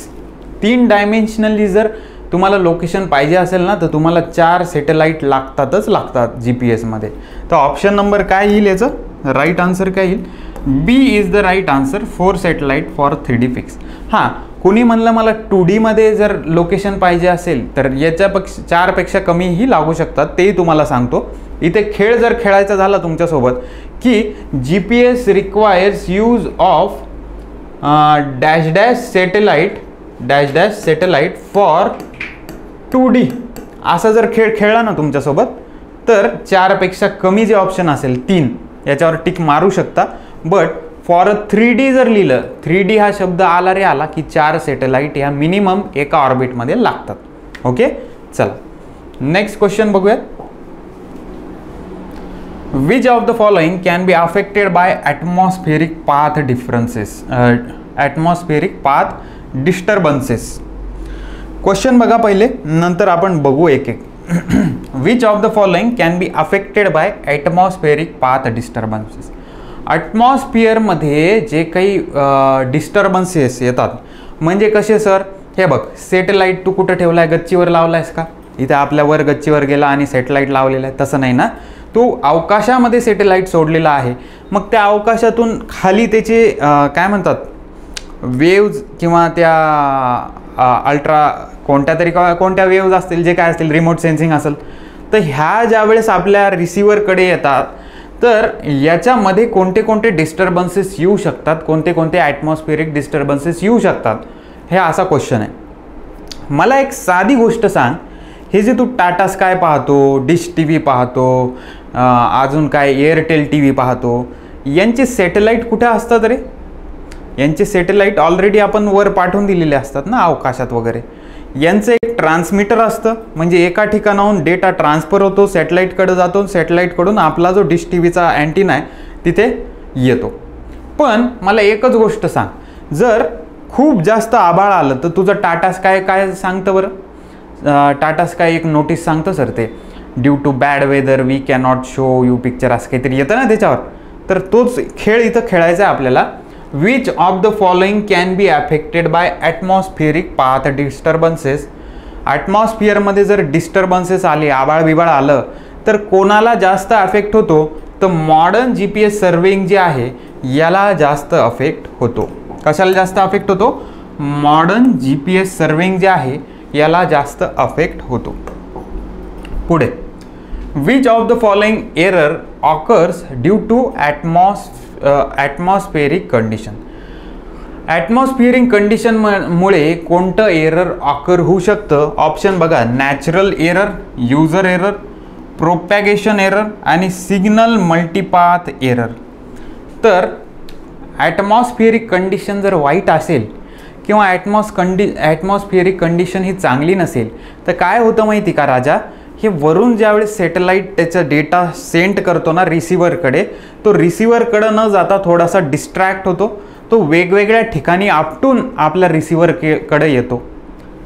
3 डायमेन्शनली जर तुम्हाला लोकेशन पाहिजे असेल ना, तर तुम्हाला 4 सॅटेलाईट लागतातच लागतात GPSमध्ये. तर ऑप्शन नंबर काय येईल याचं? राईट आन्सर काय येईल? B is the right answer, 4 satellite for 3D fix. हां, कोणी म्हणलं मला 2D मध्ये जर लोकेशन पाहिजे असेल तर याच्यापेक्षा 4पेक्षा कमीही लागू शकतात, तेही तुम्हाला सांगतो. इथे खेळ जर खेळायचा झाला तुमच्यासोबत की GPS requires use of dash dash satellite for 2D, असा जर खेळ खेळला ना तुमच्यासोबत, तर 4पेक्षा कमी जे ऑप्शन असेल 3, याच्यावर टिक मारू शकता. बट फॉर 3D जर लिहिलं, 3D हा शब्द आला रे आला की 4 सॅटेलाइट या मिनिमम एका ऑर्बिटमध्ये लागतात. ओके, चला नेक्स्ट क्वेश्चन बघूयात. Which of the following can be affected by atmospheric path differences? Atmospheric path disturbances. Question बघा पहिले, नंतर आपण बघू एक एक. Which of the following can be affected by atmospheric path disturbances? Atmosphere मध्ये जे काही डिस्टर्बन्सेस येतात म्हणजे कसे सर, हे बघ सॅटेलाइट तू कुठं ठेवलाय, गच्चीवर लावलायस का? इथे आपल्यावर गच्चीवर गेला आणि सॅटेलाइट लावलेला आहे, तसं नाही ना. तो अवकाशामध्ये सॅटेलाइट सोडलेला आहे. मग त्या अवकाशातून खाली त्याचे काय म्हणतात वेव्ज किंवा त्या अल्ट्रा कोणत्या वेव्ज असतील, जे काय असतील, रिमोट सेन्सिंग असेल, तर ह्या ज्यावेळेस आपल्या रिसिव्हरकडे येतात तर याच्यामध्ये कोणते कोणते डिस्टर्बन्सेस येऊ शकतात, कोणते कोणते ॲटमॉस्फिअरिक डिस्टर्बन्सेस येऊ शकतात, हे असा क्वेश्चन आहे. मला एक साधी गोष्ट सांग, हे जे तू टाटा स्काय पाहतो, डिश TV पाहतो, अजून काय एअरटेल TV पाहतो, यांचे सॅटेलाइट कुठे असतात रे? यांचे सॅटेलाइट ऑलरेडी आपण वर पाठवून दिलेले असतात ना अवकाशात वगैरे. यांचं एक ट्रान्समीटर असतं, म्हणजे एका ठिकाणाहून डेटा ट्रान्सफर होतो, सॅटेलाइटकडे जातो, सॅटेलाइटकडून आपला जो डिश TVचा अँटीना आहे तिथे येतो. पण मला एकच गोष्ट सांग, जर खूप जास्त आभाळ आलं तर तुझं टाटा स्काय काय सांगतं बरं? टाटा स्काय एक नोटीस सांगतं सर, ते due to bad weather we cannot show you picture, असं काहीतरी येतं ना त्याच्यावर. तर तोच खेळ इथं खेळायचा आहे आपल्याला. Which of the following can be affected by atmospheric path disturbances? ॲटमॉस्फिअरमध्ये जर डिस्टर्बन्सेस आले, आबाळ बिबाळ आलं, तर कोणाला जास्त अफेक्ट होतो? तर मॉडर्न GPS सर्वेइंग जे आहे याला जास्त अफेक्ट होतो. कशाला जास्त अफेक्ट होतो? मॉडर्न GPS सर्वेइंग जे आहे याला जास्त अफेक्ट होतो. पुढे, Which of the following error occurs due to atmospheric condition? Atmospheric condition मुळे कोणतं एरर ऑकर होऊ शकतं? ऑप्शन बघा, natural error, user error, propagation error आणि सिग्नल मल्टीपाथ एरर. तर ॲटमॉस्फिअरिक कंडिशन जर वाईट असेल किंवा ॲटमॉस्फिअरिक कंडिशन ही चांगली नसेल तर काय होतं माहिती का राजा? हे वरून ज्यावेळेस सॅटेलाइट त्याचा डेटा सेंड करतो ना रिसिव्हरकडे, तो रिसिव्हरकडे न जाता थोडासा डिस्ट्रॅक्ट होतो, तो वेगवेगळ्या ठिकाणी आपटून आपल्या रिसिव्हरकडे येतो.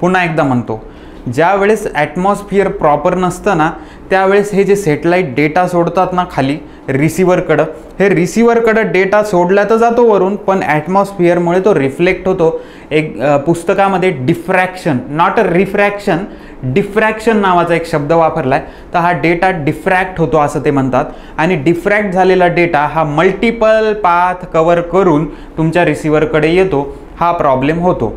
पुन्हा एकदा म्हणतो, ज्यावेळेस ॲटमॉस्फिअर प्रॉपर नसतं ना त्यावेळेस हे जे सॅटेलाइट डेटा सोडतात ना खाली रिसिव्हरकडं, हे रिसिव्हरकडं डेटा सोडला तर जातो वरून, पण ॲटमॉस्फिअरमुळे तो रिफ्लेक्ट होतो. एक पुस्तकामध्ये diffraction, not a refraction, diffraction नावाचा एक शब्द वापरला आहे. तर हा डेटा डिफ्रॅक्ट होतो असं ते म्हणतात. आणि डिफ्रॅक्ट झालेला डेटा हा मल्टिपल पाथ कवर करून तुमच्या रिसिव्हरकडे येतो. हा प्रॉब्लेम होतो.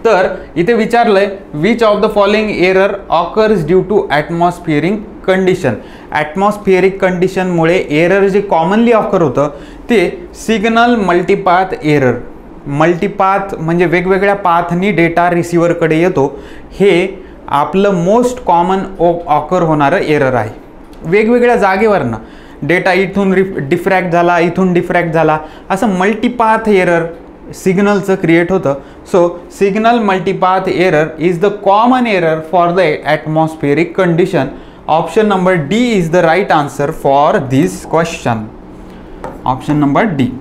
तर इथे विचारलंय, which of the following error occurs due to atmospheric condition. Atmospheric कंडिशनमुळे एरर जे कॉमनली ऑकर होतं ते सिग्नल मल्टीपाथ एरर. मल्टीपाथ म्हणजे वेगवेगळ्या पाथनी डेटा रिसिव्हरकडे येतो. हे आपलं मोस्ट कॉमन ऑकर होणारं एरर आहे. वेगवेगळ्या जागेवरनं डेटा इथून डिफ्रॅक्ट झाला, इथून डिफ्रॅक्ट झाला, असं मल्टीपाथ एरर सिग्नलचं क्रिएट होतं. So signal multipath error is the common error for the atmospheric condition. Option number D is the right answer for this question. Option number D.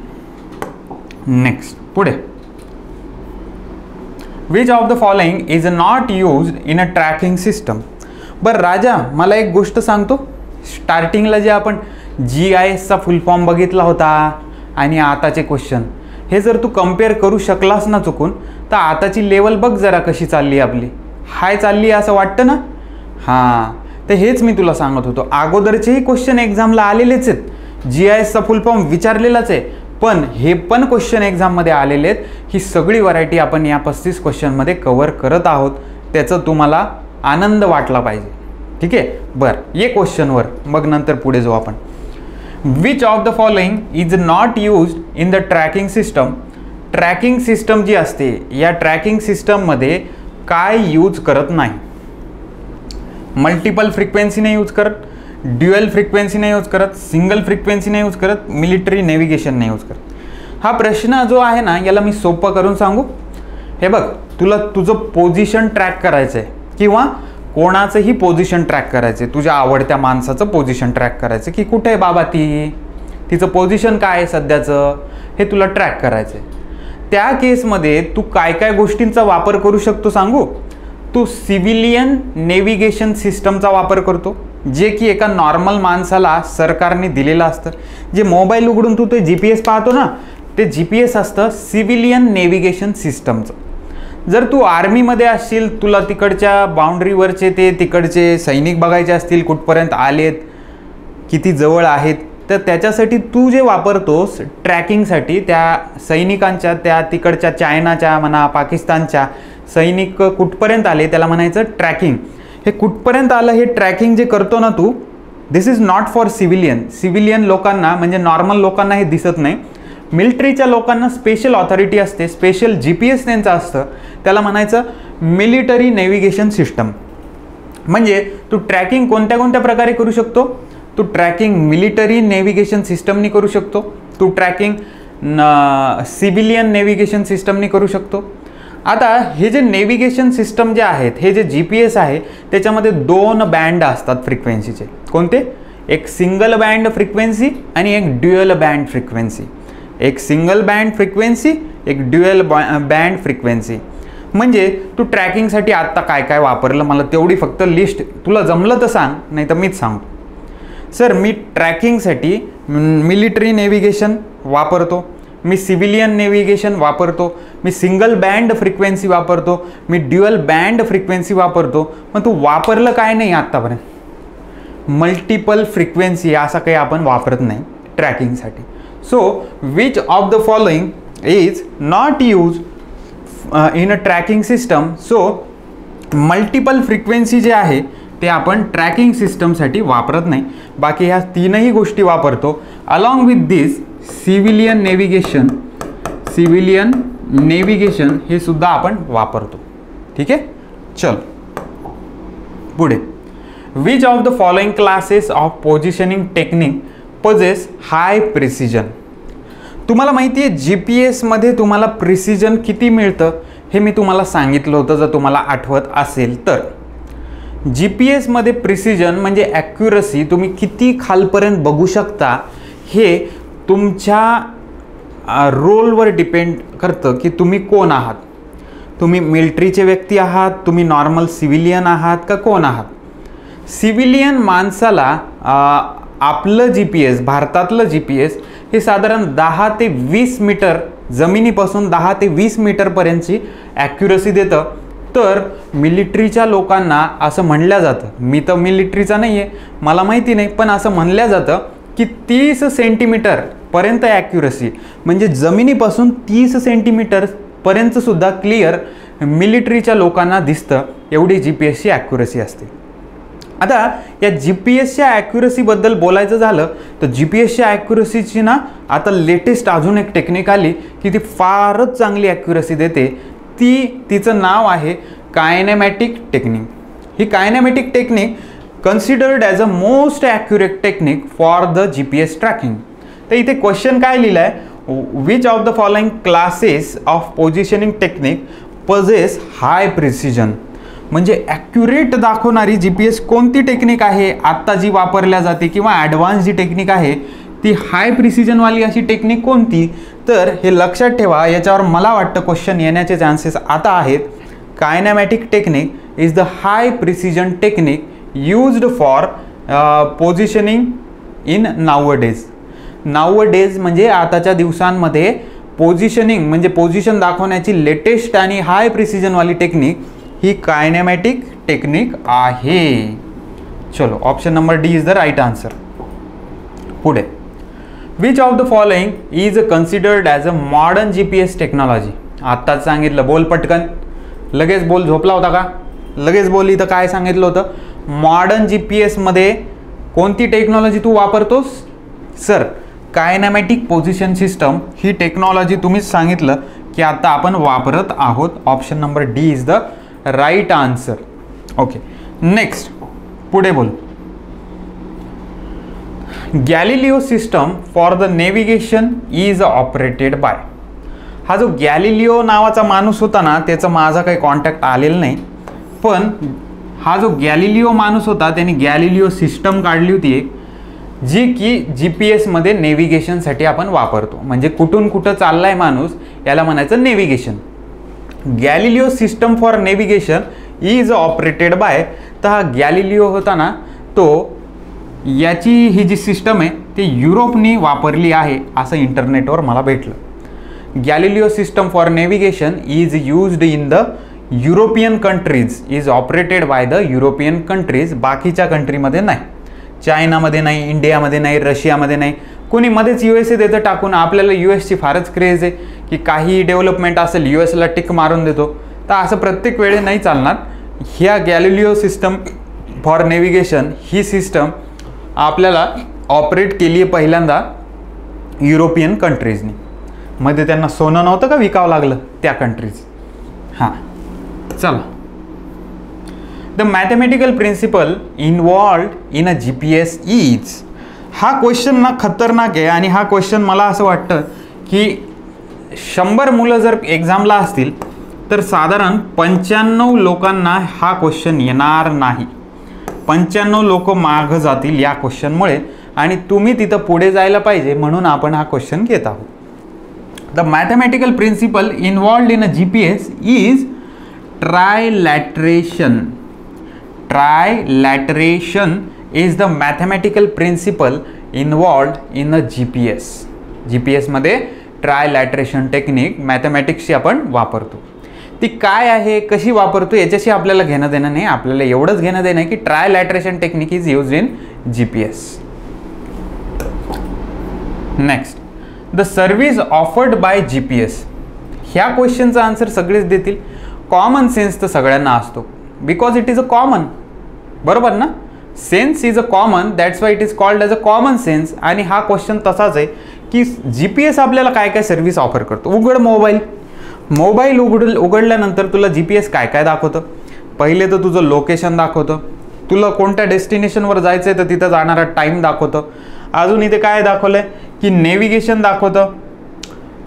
Next, पुढे, which of the following is not used in a tracking system. बरं राजा, मला एक गोष्ट सांगतो, स्टार्टिंगला जे आपण GISचा फुल फॉर्म बघितला होता आणि आताचे क्वेश्चन, हे जर तू कम्पेअर करू शकलास ना चुकून, तर आताची लेवल बघ जरा कशी चालली आपली. हाय चालली असं वाटतं ना? हां, तर हेच मी तुला सांगत होतो. अगोदरचेही क्वेश्चन एक्झामला आलेलेच आहेत, GISचा फुल फॉर्म विचारलेलाच आहे, पण हे पण क्वेश्चन एक्झाममध्ये आलेले आहेत. ही सगळी व्हरायटी आपण या 35 क्वेश्चनमध्ये कव्हर करत आहोत. त्याचा तुम्हाला आनंद वाटला पाहिजे. ठीक आहे, बरं ये क्वेश्चनवर, मग नंतर पुढे जाऊ आपण. Which of the following is not used in the tracking system. Tracking system जी असते या ट्रॅकिंग सिस्टममध्ये काय यूज करत नाही? मल्टिपल फ्रिक्वेन्सी नाही यूज करत, ड्युअल फ्रिक्वेन्सी नाही यूज करत, सिंगल फ्रिक्वेन्सी नाही यूज करत, मिलिटरी नेव्हिगेशन नाही यूज करत. हा प्रश्न जो आहे ना याला मी सोपं करून सांगू. हे बघ, तुला तुझं पोझिशन ट्रॅक करायचं आहे किंवा कोणाचंही पोझिशन ट्रॅक करायचं आहे, तुझ्या आवडत्या माणसाचं पोझिशन ट्रॅक करायचं की कुठे आहे बाबा तिचं पोझिशन काय आहे सध्याचं हे तुला ट्रॅक करायचं आहे. त्या केसमध्ये तू काय काय गोष्टींचा वापर करू शकतो सांगू. तू सिव्हिलियन नेव्हिगेशन सिस्टमचा वापर करतो, जे की एका नॉर्मल माणसाला सरकारने दिलेलं असतं. जे मोबाईल उघडून तू ते GPS पाहतो ना, ते GPS असतं सिव्हिलियन नेव्हिगेशन सिस्टमचं. जर तू आर्मीमध्ये असशील, तुला तिकडच्या बाउंड्रीवरचे ते तिकडचे सैनिक बघायचे असतील, कुठपर्यंत आलेत, किती जवळ आहेत, तर त्याच्यासाठी तू जे वापरतोस ट्रॅकिंगसाठी त्या सैनिकांच्या, त्या तिकडच्या चायनाच्या म्हणा, पाकिस्तानच्या सैनिक कुठपर्यंत आले त्याला म्हणायचं ट्रॅकिंग. हे कुठपर्यंत आलं हे ट्रॅकिंग जे करतो ना तू, दिस इज नॉट फॉर सिव्हिलियन लोकांना, म्हणजे नॉर्मल लोकांना हे दिसत नाही. मिलिटरीच्या लोकांना स्पेशल ऑथॉरिटी असते, स्पेशल GPS त्यांचं असतं, त्याला म्हणायचं मिलिटरी नेव्हिगेशन सिस्टम. म्हणजे तू ट्रॅकिंग कोणत्या कोणत्या प्रकारे करू शकतो. तू ट्रॅकिंग मिलिटरी नेव्हिगेशन सिस्टमनी करू शकतो, तू ट्रॅकिंग सिव्हिलियन नेव्हिगेशन सिस्टमनी करू शकतो. आता हे जे नेव्हिगेशन सिस्टम जे आहेत, हे जे GPS आहे, त्याच्यामध्ये 2 बँड असतात फ्रिक्वेन्सीचे. कोणते? एक सिंगल बँड फ्रिक्वेन्सी आणि एक ड्युअल बँड फ्रिक्वेन्सी. एक सिंगल बँड फ्रिक्वेन्सी, एक ड्युअल बँड फ्रिक्वेन्सी. म्हणजे तू ट्रॅकिंगसाठी आत्ता काय काय वापरलं मला तेवढी फक्त लिस्ट तुला जमलं तर सांग, नाही तर मीच सांगतो. सर, मी ट्रॅकिंगसाठी मिलिटरी नेव्हिगेशन वापरतो, मी सिव्हिलियन नेव्हिगेशन वापरतो, मी सिंगल बँड फ्रिक्वेन्सी वापरतो, मी ड्युअल बँड फ्रिक्वेन्सी वापरतो. मग तू वापरलं काय नाही आत्तापर्यंत? मल्टिपल फ्रिक्वेन्सी असं काही आपण वापरत नाही ट्रॅकिंगसाठी. So which of the following is not use in a tracking system. So multiple frequency जे आहे ते आपण ट्रॅकिंग सिस्टमसाठी वापरत नाही. बाकी ह्या 3ही गोष्टी वापरतो. Along with this civilian navigation हे सुद्धा आपण वापरतो. ठीक आहे, चल पुढे. Which of the following classes of positioning technique poses high precision. तुम्हाला माहिती आहे GPS मध्ये तुम्हाला प्रिसिजन किती मिळतं हे मी तुम्हाला सांगितलं होतं, जर तुम्हाला आठवत असेल तर. GPS मध्ये प्रिसिजन म्हणजे ॲक्युरसी, तुम्ही किती खालपर्यंत बघू शकता हे तुमच्या रोलवर डिपेंड करतं की तुम्ही कोण आहात. तुम्ही मिलिटरीचे व्यक्ती आहात, तुम्ही नॉर्मल सिव्हिलियन आहात का कोण आहात. सिव्हिलियन माणसाला आपलं GPS, भारतातलं GPS हे साधारण 10 ते 20 मीटर, जमिनीपासून 10 ते 20 मीटरपर्यंतची ॲक्युरसी देतं. तर मिलिटरीच्या लोकांना असं म्हणलं जातं, मी तर मिलिटरीचा नाही आहे, मला माहिती नाही, पण असं म्हणलं जातं की 30 सेंटीमीटरपर्यंत ॲक्युरसी, म्हणजे जमिनीपासून 30 सेंटीमीटरपर्यंतसुद्धा क्लिअर मिलिटरीच्या लोकांना दिसतं, एवढी GPSची ॲक्युरसी असते. आता या GPSच्या ॲक्युरसीबद्दल बोलायचं झालं तर GPSच्या ॲक्युरसीची ना आता लेटेस्ट अजून एक टेक्निक आली की ती फारच चांगली ॲक्युरसी देते. तिचं नाव आहे कायनेमॅटिक टेक्निक. ही kinematic technique considered as a most accurate technique for the GPS tracking. तर इथे क्वेश्चन काय लिहिलं आहे, which of the following classes of positioning technique poses high precision. म्हणजे ॲक्युरेट दाखवणारी GPS कोणती टेक्निक आहे आत्ता जी वापरल्या जाते, किंवा ॲडव्हान्स जी टेक्निक आहे ती हाय प्रिसिजनवाली अशी टेक्निक कोणती. तर हे लक्षात ठेवा, याच्यावर मला वाटतं क्वेश्चन येण्याचे चान्सेस आता आहेत. Kinematic technique is the high precision technique used for positioning in nowadays. Nowadays म्हणजे आताच्या दिवसांमध्ये पोझिशनिंग म्हणजे पोझिशन दाखवण्याची लेटेस्ट आणि हाय प्रिसिजनवाली टेक्निक ही कायनेमॅटिक टेक्निक आहे. चलो, option number D is the right answer. पुढे, which of the following is considered as a modern GPS technology. आत्ताच सांगितलं, बोल पटकन, लगेच बोल, झोपला होता का? लगेच बोल. इथं काय सांगितलं होतं, मॉडर्न GPS मध्ये कोणती टेक्नॉलॉजी तू वापरतोस? सर, कायनेमॅटिक पोझिशन सिस्टम ही टेक्नॉलॉजी तुम्हीच सांगितलं की आता आपण वापरत आहोत. Option number D is the right answer. Okay, next पुढे बोल. Galileo system for the navigation is operated by. हा जो गॅलिलिओ नावाचा माणूस होता ना, त्याचा माझा काही कॉन्टॅक्ट आलेला नाही, पण हा जो गॅलिलिओ माणूस होता त्याने गॅलिलिओ सिस्टम काढली होती एक, जी की GPS-मध्ये नेव्हिगेशनसाठी आपण वापरतो. म्हणजे कुठून कुठं चाललाय माणूस याला म्हणायचं navigation. Galileo system for navigation is operated bye. तर हा गॅलिलिओ होता ना, तो याची ही जी सिस्टम आहे ती युरोपनी वापरली आहे असं इंटरनेटवर मला भेटलं. Galileo system for navigation is used in the European countries, is operated by the European countries. बाकीच्या कंट्रीमध्ये नाही, चायनामध्ये नाही, इंडियामध्ये नाही, रशियामध्ये नाही, कोणी मध्येच USA देतं टाकून. आपल्याला USची फारच क्रेज आहे की काही डेव्हलपमेंट असेल USला टिक मारून देतो. तर असं प्रत्येक वेळे नाही चालणार. ह्या Galileo system for navigation he system आपल्याला ऑपरेट केली आहे पहिल्यांदा युरोपियन कंट्रीजनी. मध्ये त्यांना सोनं नव्हतं का विकावं लागलं त्या कंट्रीज. हां चला. The mathematical principle involved in a GPS is. हा क्वेश्चन ना खतरनाक आहे आणि हा क्वेश्चन मला असं वाटतं की 100 मुलं जर एक्झामला असतील तर साधारण 95 लोकांना हा क्वेश्चन येणार नाही. 95 लोक मागं जातील या क्वेश्चनमुळे आणि तुम्ही तिथं पुढे जायला पाहिजे म्हणून आपण हा क्वेश्चन घेत आहोत. The mathematical principle involved in a GPS is trilateration. Trilateration is the mathematical principle involved in a GPS. GPS-मध्ये ट्रायलॅटरेशन टेक्निक मॅथमॅटिक्सची आपण वापरतो. ती काय आहे, कशी वापरतो याच्याशी आपल्याला घेणं देणं नाही. आपल्याला एवढंच घेणं देणं आहे की trilateration technique is used in GPS. Next, the service offered by GPS. ह्या क्वेश्चनचा आन्सर सगळेच देतील. कॉमन सेन्स तर सगळ्यांना असतो because it is a common. बरोबर ना, sense is a common, that's why it is called as a common sense. आणि हा क्वेश्चन तसाच आहे की GPS आपल्याला काय काय सर्व्हिस ऑफर करतो. उघड मोबाईल उघडल्यानंतर तुला GPS काय काय दाखवतं. पहिले तर तुझं लोकेशन दाखवतं, तुला कोणत्या डेस्टिनेशनवर जायचं आहे तर तिथं जाणारा टाईम दाखवतं. अजून इथे काय दाखवलं आहे की नेव्हिगेशन दाखवतं.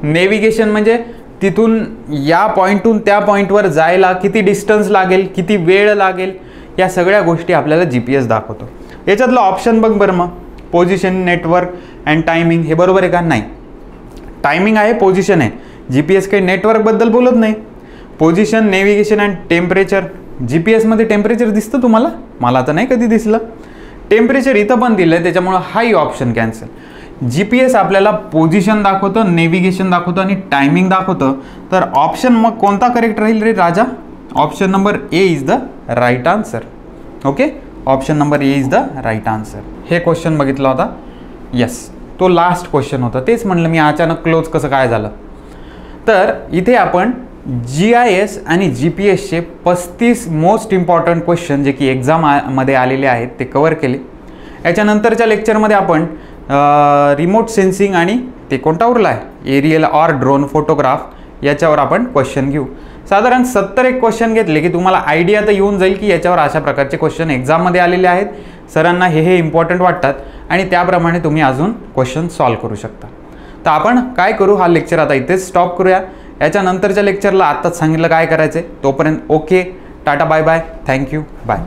नेव्हिगेशन म्हणजे तिथून या पॉईंटहून त्या पॉईंटवर जायला किती डिस्टन्स लागेल, किती वेळ लागेल, या सगळ्या गोष्टी आपल्याला GPS दाखवतो. याच्यातलं ऑप्शन बघ बरं मग, पोझिशन, नेटवर्क अँड टायमिंग. हे बरोबर आहे का? नाही. टायमिंग आहे, पोझिशन आहे. GPS काही नेटवर्कबद्दल बोलत नाही. Position, navigation and temperature. GPS-मध्ये टेम्परेचर दिसतं तुम्हाला? मला तर नाही कधी दिसलं. टेम्परेचर इथं पण दिलं आहे, त्याच्यामुळं हाही ऑप्शन कॅन्सल. GPS आपल्याला पोझिशन दाखवतं, नेव्हिगेशन दाखवतं आणि टायमिंग दाखवतं. तर ऑप्शन मग कोणता करेक्ट राहील रे राजा? Option number A is the right answer. Okay, option number A is the right answer. हे क्वेश्चन बघितला होता. येस, तो लास्ट क्वेश्चन होता. तेच म्हणलं मी, अचानक क्लोज कसं काय झालं. तर इथे आपण GIS आणि GPSचे 35 मोस्ट इम्पॉर्टंट क्वेश्चन जे की एक्झाममध्ये आलेले आहेत ते कवर केले. याच्यानंतरच्या लेक्चरमध्ये आपण रिमोट सेन्सिंग आणि ते कोणता उरला आहे, एरियल ऑर ड्रोन फोटोग्राफ, याच्यावर आपण क्वेश्चन घेऊ. साधारण 70 एक क्वेश्चन घेतले की तुम्हाला आयडिया तर येऊन जाईल की याच्यावर अशा प्रकारचे क्वेश्चन एक्झाममध्ये आलेले आहेत. सरांना हे इम्पॉर्टंट वाटतात आणि त्याप्रमाणे तुम्ही अजून क्वेश्चन सॉल्व करू शकता. तर आपण काय करू, हा लेक्चर आता इथेच स्टॉप करूया. याच्यानंतरच्या लेक्चरला आत्ताच सांगितलं काय करायचं आहे. तोपर्यंत okay, tata, bye bye, thank you, bye.